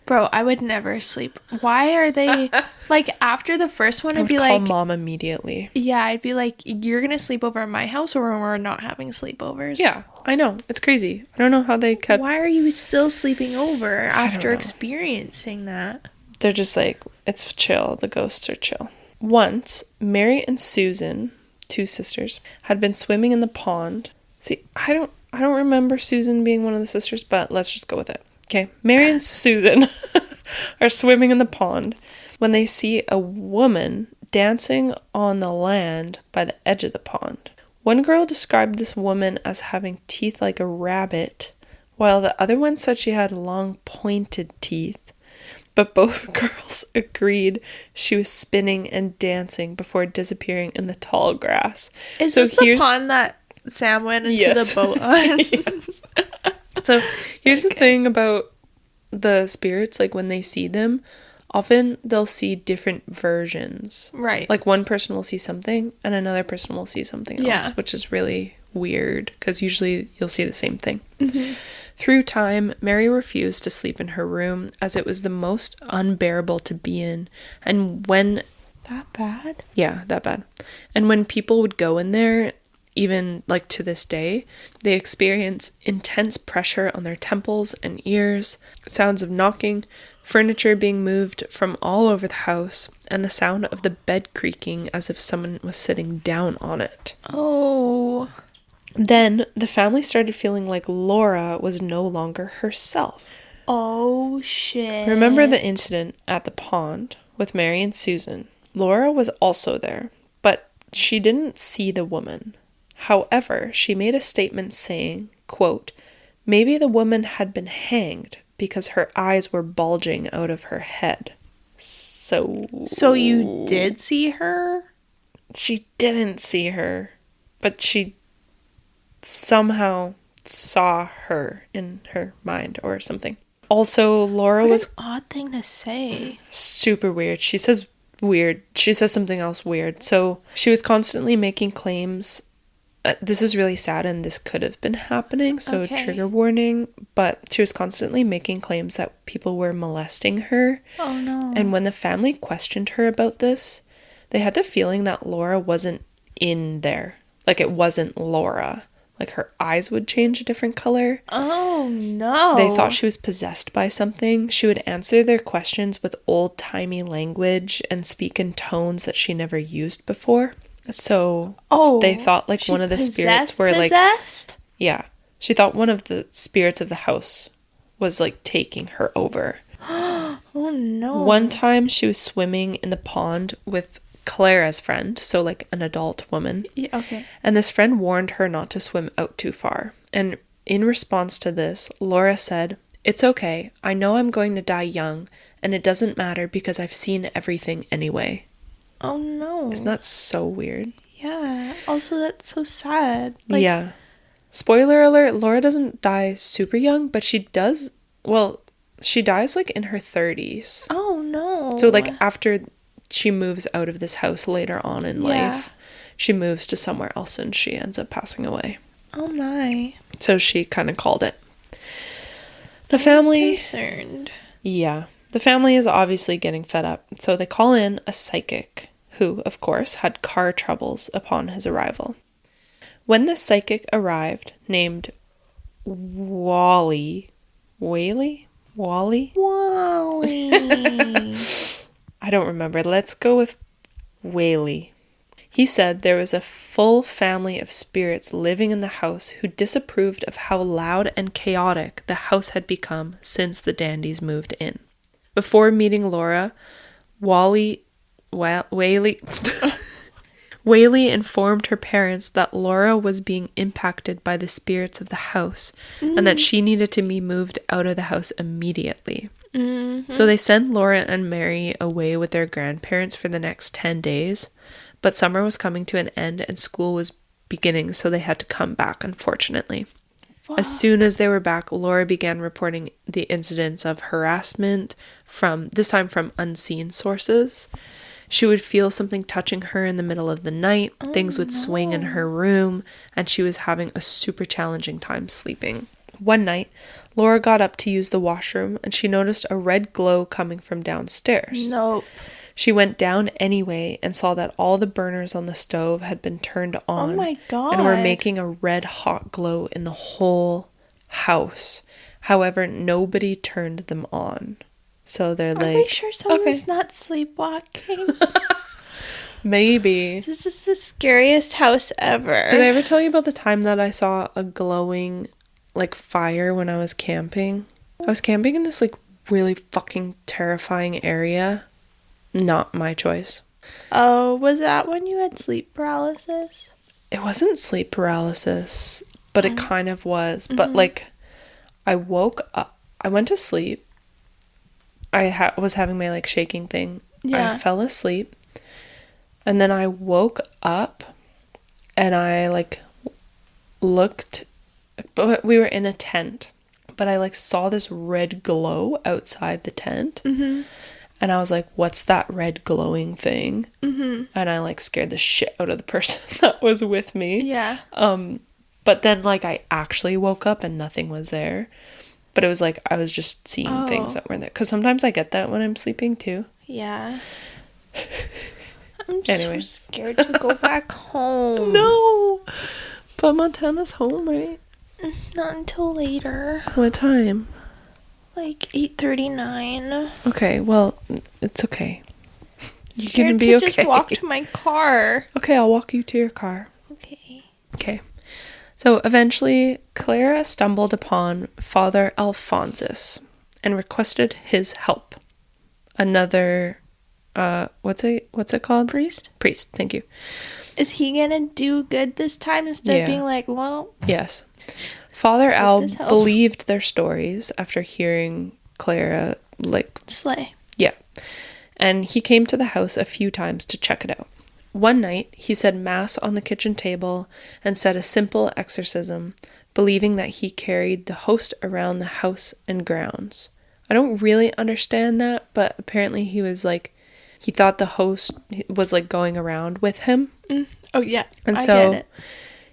Bro, I would never sleep. Why are they... like, after the first one, I'd be like... call Mom immediately. Yeah, I'd be like, you're going to sleep over at my house, or we're not having sleepovers? Yeah, I know. It's crazy. I don't know how they kept... Why are you still sleeping over after experiencing that? They're just like, it's chill. The ghosts are chill. Once, Mary and Susan, two sisters, had been swimming in the pond. See, I don't remember Susan being one of the sisters, but let's just go with it. Okay, Mary and Susan are swimming in the pond when they see a woman dancing on the land by the edge of the pond. One girl described this woman as having teeth like a rabbit, while the other one said she had long pointed teeth. But both girls agreed she was spinning and dancing before disappearing in the tall grass. Is this the pond that Sam went into the boat on? Yes. So here's the thing about the spirits, like when they see them, often they'll see different versions. Right. Like one person will see something and another person will see something else, which is really weird because usually you'll see the same thing. Mm-hmm. Through time, Mary refused to sleep in her room as it was the most unbearable to be in. And when... That bad? Yeah, that bad. And when people would go in there, even like to this day, they experience intense pressure on their temples and ears, sounds of knocking, furniture being moved from all over the house, and the sound of the bed creaking as if someone was sitting down on it. Oh. Then the family started feeling like Laura was no longer herself. Oh, shit. Remember the incident at the pond with Mary and Susan? Laura was also there, but she didn't see the woman. However, she made a statement saying, quote, maybe the woman had been hanged because her eyes were bulging out of her head. So you did see her? She didn't see her, but she somehow saw her in her mind or something. Also, Laura was... What an odd thing to say. Super weird. She says weird. She says something else weird. So she was constantly making claims... this is really sad and this could have been happening, so trigger warning, but she was constantly making claims that people were molesting her. Oh no. And when the family questioned her about this, they had the feeling that Laura wasn't in there. Like it wasn't Laura. Like her eyes would change a different color. Oh no. They thought she was possessed by something. She would answer their questions with old-timey language and speak in tones that she never used before. So they thought like one of the spirits were possessed? Like, yeah, she thought one of the spirits of the house was like taking her over. Oh no. One time she was swimming in the pond with Clara's friend, so like an adult woman. Yeah, okay. And this friend warned her not to swim out too far. And in response to this, Laura said, "It's okay. I know I'm going to die young, and it doesn't matter because I've seen everything anyway." Oh no. Isn't that so weird? Yeah. Also, that's so sad. Like, yeah. Spoiler alert, Laura doesn't die super young, but she does, well, she dies like in her 30s. Oh no. So like after she moves out of this house later on in life, she moves to somewhere else and she ends up passing away. Oh my. So she kind of called it. The family... concerned. Yeah. The family is obviously getting fed up, so they call in a psychic, who, of course, had car troubles upon his arrival. When the psychic arrived, named Wally... Whaley? Wally? Wally. I don't remember. Let's go with Whaley. He said there was a full family of spirits living in the house who disapproved of how loud and chaotic the house had become since the Dandies moved in. Before meeting Laura, Whaley informed her parents that Laura was being impacted by the spirits of the house and that she needed to be moved out of the house immediately. So they sent Laura and Mary away with their grandparents for the next 10 days. But summer was coming to an end and school was beginning, so they had to come back, unfortunately. Fuck. As soon as they were back, Laura began reporting the incidents of harassment, this time from unseen sources. She would feel something touching her in the middle of the night, things would swing in her room, and she was having a super challenging time sleeping. One night, Laura got up to use the washroom, and she noticed a red glow coming from downstairs. Nope. She went down anyway and saw that all the burners on the stove had been turned on. Oh my God. And were making a red hot glow in the whole house. However, nobody turned them on. So they're like... Are we sure someone's not sleepwalking? Maybe. This is the scariest house ever. Did I ever tell you about the time that I saw a glowing, like, fire when I was camping? I was camping in this, like, really fucking terrifying area. Not my choice. Oh, was that when you had sleep paralysis? It wasn't sleep paralysis, but it kind of was. But, like, I woke up. I went to sleep. I was having my, like, shaking thing. Yeah. I fell asleep. And then I woke up and I, like, looked. But we were in a tent. But I, like, saw this red glow outside the tent. Mm-hmm. And I was like, what's that red glowing thing? Mm-hmm. And I, like, scared the shit out of the person that was with me. Yeah. But then, like, I actually woke up and nothing was there. But it was like, I was just seeing things that weren't there. Because sometimes I get that when I'm sleeping, too. Yeah. I'm so scared to go back home. No! But Montana's home, right? Not until later. What time? Like 8:39. Okay, well, it's okay. You can be okay. Just walk to my car. Okay, I'll walk you to your car. Okay. So eventually, Clara stumbled upon Father Alphonsus and requested his help. Another, what's it called? Priest, thank you. Is he gonna do good this time instead of being like, well... Yes. Father Al believed their stories after hearing Clara, like... slay. Yeah. And he came to the house a few times to check it out. One night, he said mass on the kitchen table and said a simple exorcism, believing that he carried the host around the house and grounds. I don't really understand that, but apparently he was like... He thought the host was, like, going around with him. Oh, yeah. And I so... get it.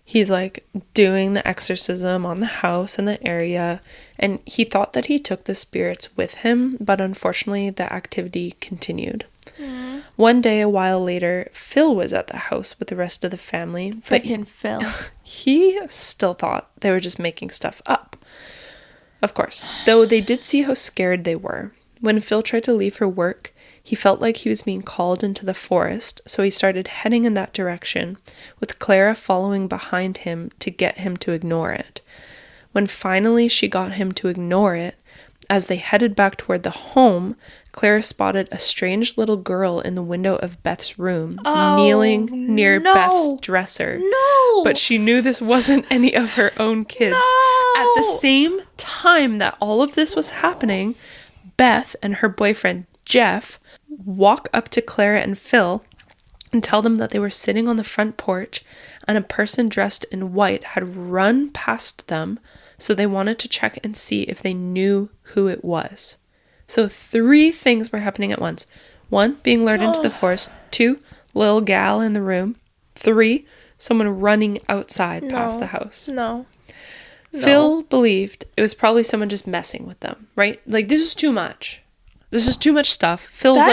He's, like, doing the exorcism on the house and the area, and he thought that he took the spirits with him, but unfortunately the activity continued. Mm. One day, a while later, Phil was at the house with the rest of the family. Freaking Phil. He still thought they were just making stuff up. Of course, though they did see how scared they were. When Phil tried to leave for work, he felt like he was being called into the forest, so he started heading in that direction, with Clara following behind him to get him to ignore it. When finally she got him to ignore it, as they headed back toward the home, Clara spotted a strange little girl in the window of Beth's room, kneeling near Beth's dresser. No! But she knew this wasn't any of her own kids. No! At the same time that all of this was happening, Beth and her boyfriend, Jeff, walk up to Clara and Phil and tell them that they were sitting on the front porch and a person dressed in white had run past them, so they wanted to check and see if they knew who it was. So 3 things were happening at once. 1, being lured into the forest. 2, little gal in the room. 3, someone running outside past the house. No. Phil believed it was probably someone just messing with them, right? Like, this is too much. This is too much stuff. Phil's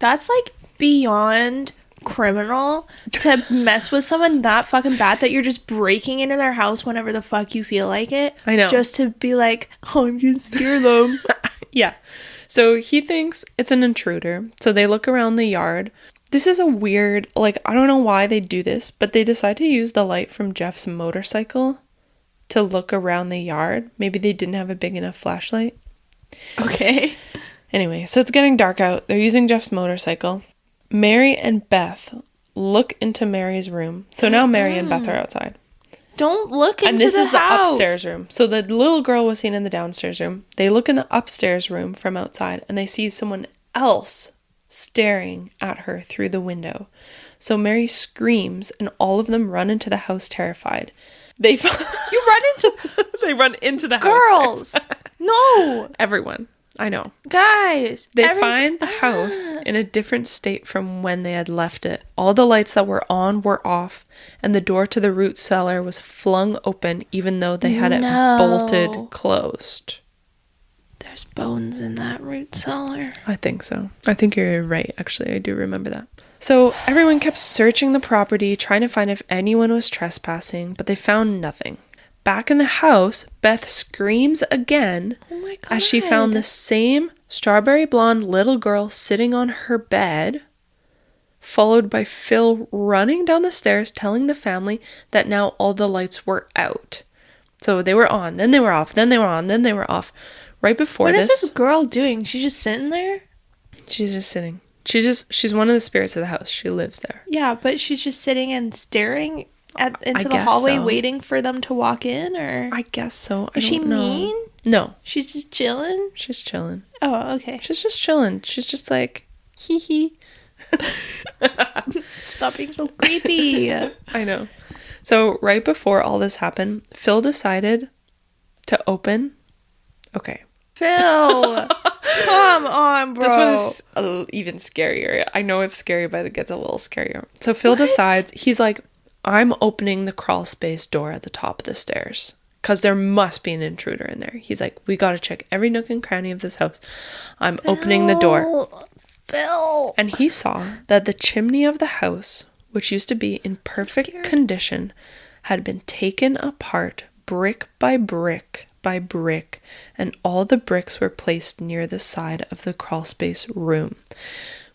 that's like beyond criminal to mess with someone that fucking bad that you're just breaking into their house whenever the fuck you feel like it. I know. Just to be like, oh, I'm gonna scare them. Yeah. So he thinks it's an intruder. So they look around the yard This is a weird, like, I don't know why they do this, but they decide to use the light from Jeff's motorcycle to look around the yard. Maybe they didn't have a big enough flashlight. Okay. Anyway, so it's getting dark out. They're using Jeff's motorcycle. Mary and Beth look into Mary's room. So now Mary and Beth are outside. Don't look into the house. And this is the upstairs room. So the little girl was seen in the downstairs room. They look in the upstairs room from outside and they see someone else staring at her through the window. So Mary screams and all of them run into the house terrified. They run into the house. Girls. No. Everyone. I know. Guys. They find the house in a different state from when they had left it. All the lights that were on were off, and the door to the root cellar was flung open even though they had it bolted closed. There's bones in that root cellar. I think so. I think you're right, actually. I do remember that. So everyone kept searching the property, trying to find if anyone was trespassing, but they found nothing. Back in the house, Beth screams again as she found the same strawberry blonde little girl sitting on her bed, followed by Phil running down the stairs telling the family that now all the lights were out. So they were on, then they were off, then they were on, then they were off. Right before this... What is this girl doing? She's just sitting there? She's just sitting. She's one of the spirits of the house. She lives there. Yeah, but she's just sitting and staring into the hallway waiting for them to walk in, or? I guess so. Is she mean? No. She's just chilling? She's chilling. Oh, okay. She's just chilling. She's just like, hee hee. Stop being so creepy. I know. So right before all this happened, Phil decided to open. Okay. Phil! Come on, bro. This one is even scarier. I know it's scary, but it gets a little scarier. So Phil decides, he's like, I'm opening the crawl space door at the top of the stairs because there must be an intruder in there. He's like, we got to check every nook and cranny of this house. I'm opening the door. Phil. And he saw that the chimney of the house, which used to be in perfect condition, had been taken apart brick by brick by brick, and all the bricks were placed near the side of the crawl space room.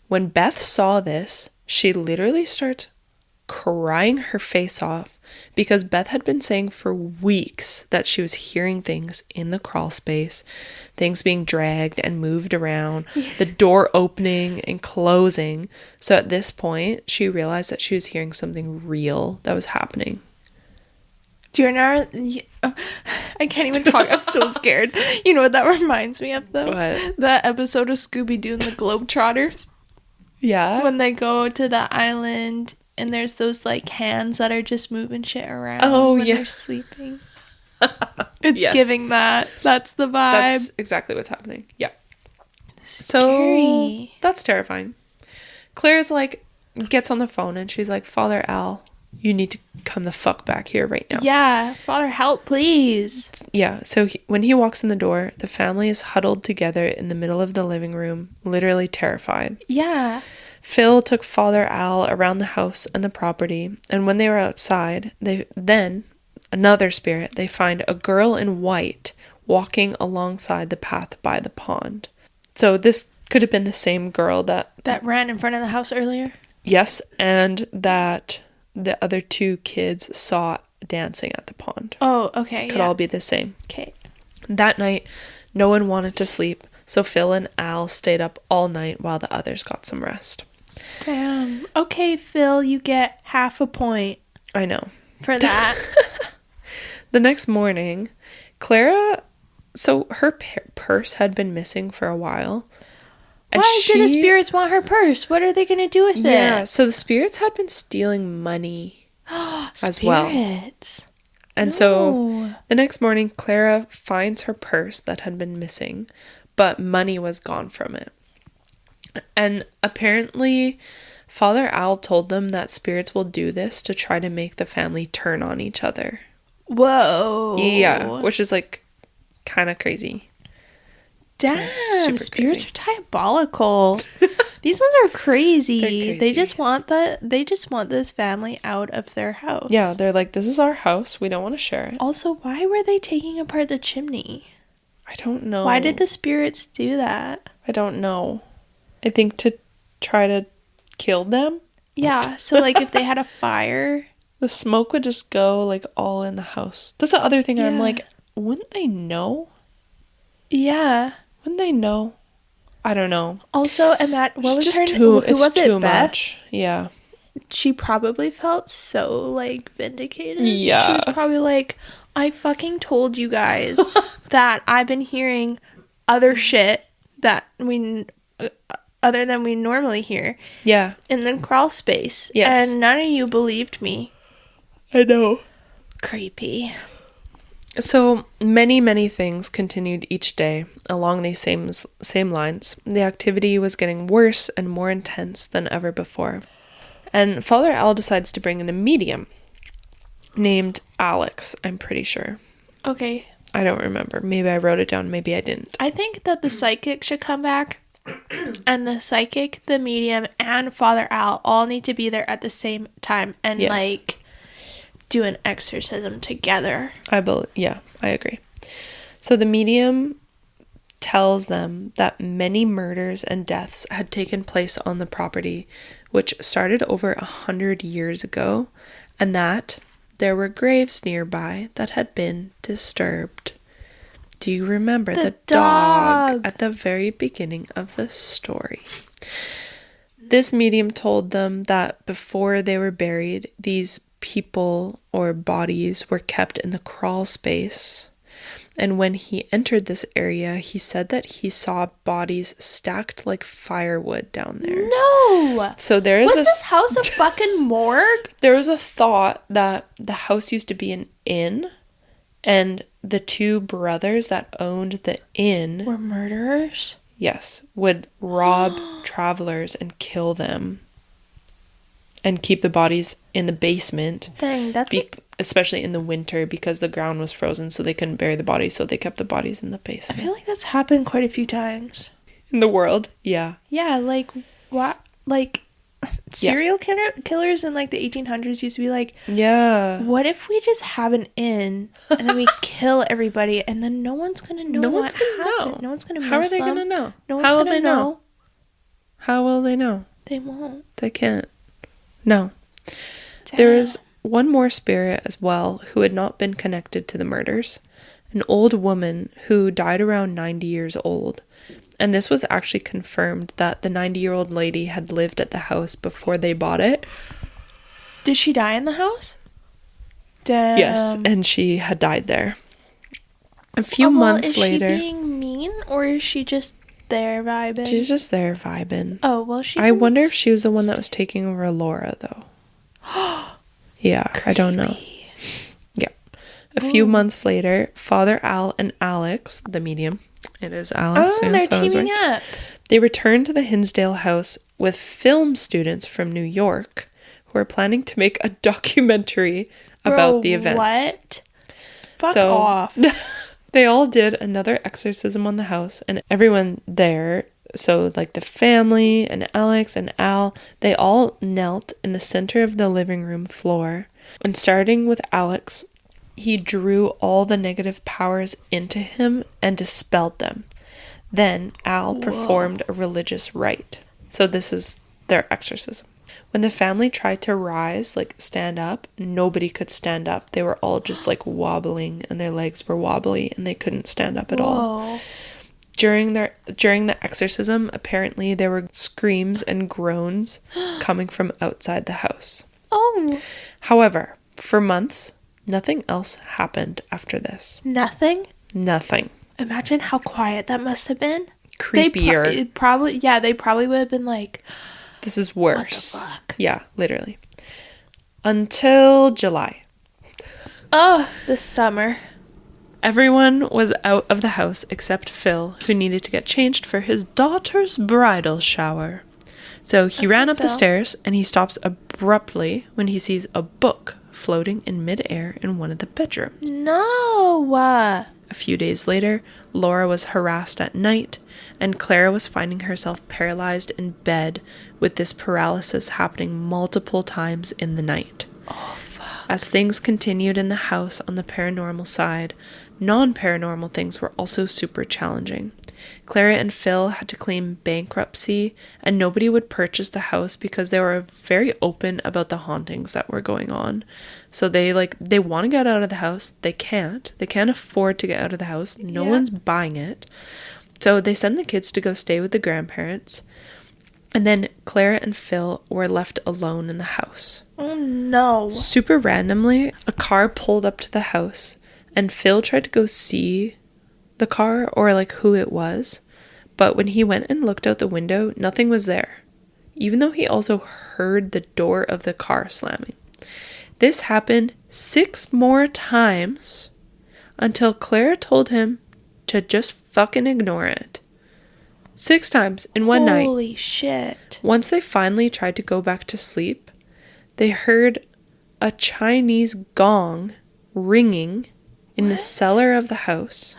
When Beth saw this, she literally starts crying her face off because Beth had been saying for weeks that she was hearing things in the crawl space, things being dragged and moved around, the door opening and closing. So at this point, she realized that she was hearing something real that was happening. Do you know? I can't even talk. I'm so scared. You know what that reminds me of, though? What? That episode of Scooby-Doo and the Globetrotters. Yeah. When they go to the island and there's those like hands that are just moving shit around when they're sleeping. It's giving that. That's the vibe. That's exactly what's happening. Yeah. Scary. So that's terrifying. Claire's like, gets on the phone and she's like, Father Al, you need to come the fuck back here right now. Yeah. Father, help, please. Yeah. So when he walks in the door, the family is huddled together in the middle of the living room, literally terrified. Yeah. Phil took Father Al around the house and the property, and when they were outside, another spirit, they find a girl in white walking alongside the path by the pond. So this could have been the same girl that ran in front of the house earlier? Yes, and that the other two kids saw dancing at the pond. Oh, okay. Could all be the same. Okay. That night, no one wanted to sleep, so Phil and Al stayed up all night while the others got some rest. Damn. Okay, Phil, you get half a point. I know. For that. The next morning, Clara, so her purse had been missing for a while. Why do the spirits want her purse? What are they going to do with it? Yeah, so the spirits had been stealing money as well. And so the next morning, Clara finds her purse that had been missing, but money was gone from it. And apparently, Father Al told them that spirits will do this to try to make the family turn on each other. Whoa. Yeah, which is like kind of crazy. Damn, spirits crazy. Are diabolical. These ones are crazy. They just want this family out of their house. Yeah, they're like, this is our house. We don't want to share it. Also, why were they taking apart the chimney? I don't know. Why did the spirits do that? I don't know. I think to try to killed them. Yeah, so like if they had a fire, the smoke would just go like all in the house. That's the other thing. Yeah. I'm like, wouldn't they know? Yeah. Wouldn't they know? I don't know. Also, what was just her too, who was it, Beth? much. Yeah. She probably felt so like vindicated. Yeah. She was probably like, I fucking told you guys that I've been hearing other shit that we other than we normally hear. Yeah. In the crawl space. Yes. And none of you believed me. I know. Creepy. So many, many things continued each day along these same lines. The activity was getting worse and more intense than ever before. And Father Al decides to bring in a medium named Alex, I'm pretty sure. Okay. I don't remember. Maybe I wrote it down. Maybe I didn't. I think that the psychic should come back. And the psychic, the medium, and Father Al all need to be there at the same time and like do an exorcism together. Yeah, I agree. So the medium tells them that many murders and deaths had taken place on the property, which started over 100 years ago, and that there were graves nearby that had been disturbed. Do you remember the dog at the very beginning of the story? This medium told them that before they were buried, these people or bodies were kept in the crawl space. And when he entered this area, he said that he saw bodies stacked like firewood down there. No! So there is this house a fucking morgue? There was a thought that the house used to be an inn, and the two brothers that owned the inn were murderers? Yes, would rob travelers and kill them and keep the bodies in the basement. Dang, that's especially in the winter because the ground was frozen, so they couldn't bury the bodies, so they kept the bodies in the basement. I feel like that's happened quite a few times. In the world? Yeah. Yeah, like, what? Like, serial killers in, like, the 1800s used to be like, yeah, what if we just have an inn, and then we kill everybody, and then no one's gonna know what happened? No one's gonna miss them. How are they gonna know? No one's gonna know. How will they know? They won't. They can't. No. Damn. There is one more spirit as well who had not been connected to the murders. An old woman who died around 90 years old. And this was actually confirmed that the 90-year-old lady had lived at the house before they bought it. Did she die in the house? Damn. Yes, and she had died there. A few months later. Is she being mean or is she just there vibing? She's just there vibing. Oh, well, I wonder if she was the one that was taking over Laura, though. Yeah, creepy. I don't know. Yeah. A few months later, Father Al and Alex, the medium, it is Alex. Oh, they're teaming up. They returned to the Hinsdale house with film students from New York who are planning to make a documentary about the events. What? Fuck off. They all did another exorcism on the house, and everyone there, so like the family and Alex and Al, they all knelt in the center of the living room floor. And starting with Alex, he drew all the negative powers into him and dispelled them. Then Al performed a religious rite. So this is their exorcism. When the family tried to rise, like stand up, nobody could stand up. They were all just like wobbling and their legs were wobbly and they couldn't stand up at all. During the exorcism, apparently there were screams and groans coming from outside the house. Oh. However, for months, nothing else happened after this. Nothing? Nothing. Imagine how quiet that must have been. Creepier. They probably would have been like, this is worse. What the fuck? Yeah, literally. Until July. Oh, the summer. Everyone was out of the house except Phil, who needed to get changed for his daughter's bridal shower. So he ran up the stairs and he stops abruptly when he sees a book floating in midair in one of the bedrooms. No! A few days later, Laura was harassed at night, and Clara was finding herself paralyzed in bed with this paralysis happening multiple times in the night. Oh, fuck. As things continued in the house on the paranormal side, non-paranormal things were also super challenging. Clara and Phil had to claim bankruptcy, and nobody would purchase the house because they were very open about the hauntings that were going on. So they want to get out of the house. They can't afford to get out of the house. No one's buying it. So they send the kids to go stay with the grandparents. And then Clara and Phil were left alone in the house. Oh no. Super randomly, a car pulled up to the house, and Phil tried to go see the car or like who it was. But when he went and looked out the window, nothing was there, even though he also heard the door of the car slamming. This happened 6 more times until Clara told him to just fucking ignore it. 6 times in one night. Holy shit. Once they finally tried to go back to sleep, they heard a Chinese gong ringing in the cellar of the house.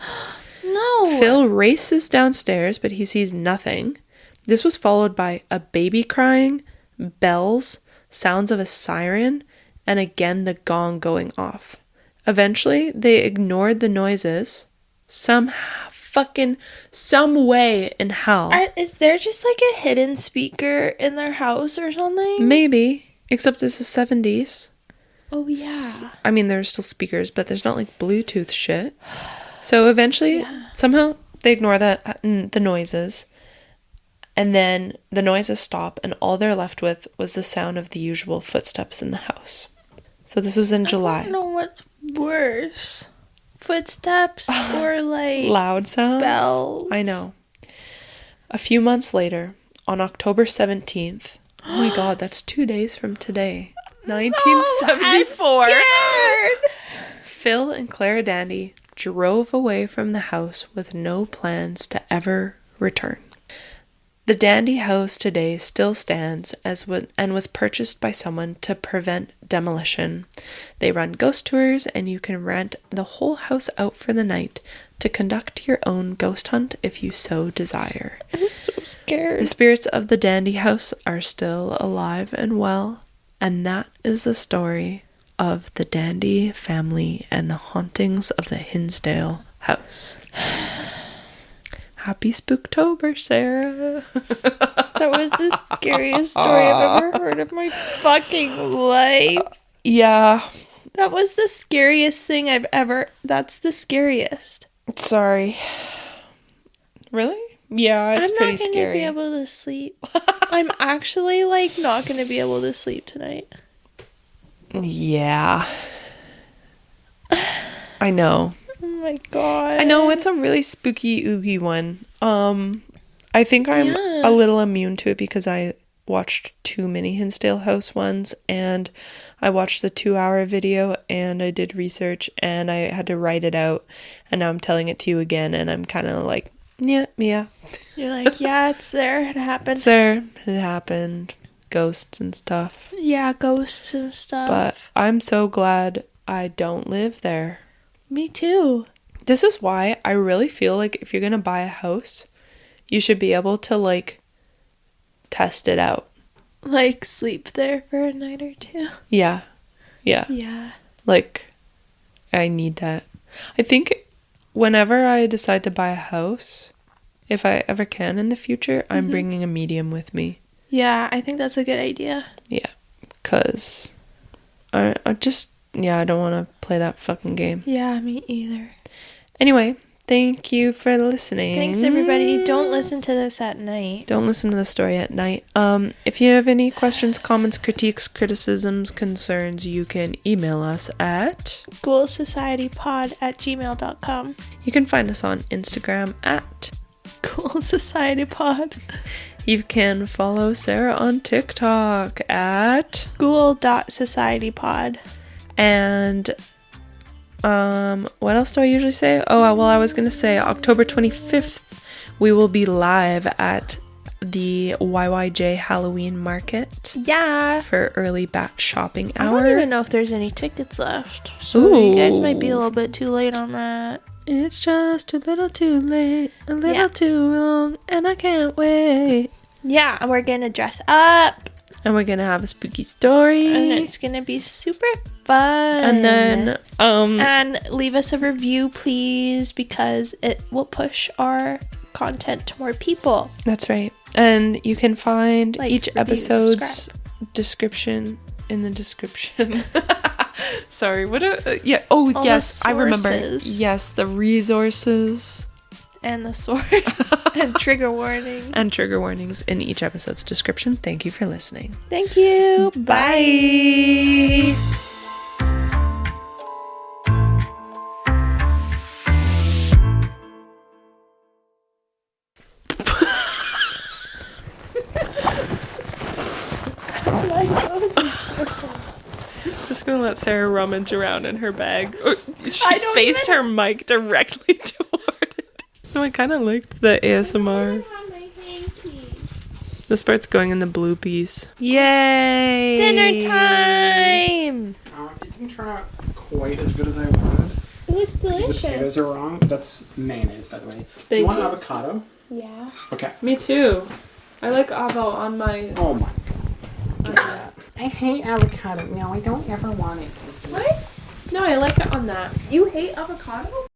No. Phil races downstairs, but he sees nothing. This was followed by a baby crying, bells, sounds of a siren, and again the gong going off. Eventually, they ignored the noises. Some way in hell. Is there just like a hidden speaker in their house or something? Maybe, except it's the 70s. Oh yeah. I mean, there's still speakers, but there's not like Bluetooth shit. So eventually, somehow they ignore the noises, and then the noises stop, and all they're left with was the sound of the usual footsteps in the house. So this was in July. I don't know what's worse. Footsteps or like loud sounds. Bells. I know. A few months later, on October 17th, oh my god, that's 2 days from today, 1974, Phil and Clara Dandy drove away from the house with no plans to ever return. The Dandy house today still stands and was purchased by someone to prevent demolition. They run ghost tours, and you can rent the whole house out for the night to conduct your own ghost hunt if you so desire. I'm so scared. The spirits of the Dandy house are still alive and well, and that is the story of the Dandy family and the hauntings of the Hinsdale house. Happy Spooktober, Sarah. That was the scariest story I've ever heard of my fucking life. Yeah. That was the scariest thing I've ever... That's the scariest. Sorry. Really? Yeah, it's pretty scary. I'm not going to be able to sleep. I'm actually, like, not going to be able to sleep tonight. Yeah. I know. Oh my god. I know, it's a really spooky, oogie one. I think I'm a little immune to it because I watched too many Hinsdale house ones, and I watched the 2-hour video, and I did research, and I had to write it out, and now I'm telling it to you again, and I'm kind of like, yeah. You're like, yeah, it's there. It happened. It's there. It happened. Ghosts and stuff. Yeah, ghosts and stuff. But I'm so glad I don't live there. Me too. This is why I really feel like if you're going to buy a house, you should be able to, like, test it out. Like, sleep there for a night or two. Yeah. Like, I need that. I think whenever I decide to buy a house, if I ever can in the future, I'm bringing a medium with me. Yeah, I think that's a good idea. Yeah, because I don't want to play that fucking game. Yeah, me either. Anyway, thank you for listening. Thanks, everybody. Don't listen to this at night. Don't listen to the story at night. If you have any questions, comments, critiques, criticisms, concerns, you can email us at ghoulsocietypod@gmail.com. You can find us on Instagram at ghoulsocietypod. You can follow Sarah on TikTok at ghoul.societypod. And what else do I usually say? I was going to say October 25th, we will be live at the YYJ Halloween Market. Yeah. For early bat shopping hour. I don't even know if there's any tickets left. So you guys might be a little bit too late on that. It's just a little too late, a little too long, and I can't wait. Yeah, and we're going to dress up. And we're going to have a spooky story. And it's going to be super fun. And then, and leave us a review, please, because it will push our content to more people. That's right. And you can find Like, each review, episode's description in the description. Sorry, what yeah, oh All yes, the I remember. sources. Yes, the resources And the source. And trigger warning. and trigger warnings in each episode's description. Thank you for listening. Thank you. Bye. Just gonna let Sarah rummage around in her bag. She faced her mic directly toward it. No, I kind of liked the ASMR. This part's going in the bloopies. Yay! Dinner time! It didn't turn out quite as good as I wanted. It looks The delicious. potatoes are wrong. That's mayonnaise, by the way. Do you want avocado? Yeah. Okay. Me too. I like avo on my... Oh my god. I hate avocado. No, I don't ever want it. What? No, I like it on that. You hate avocado?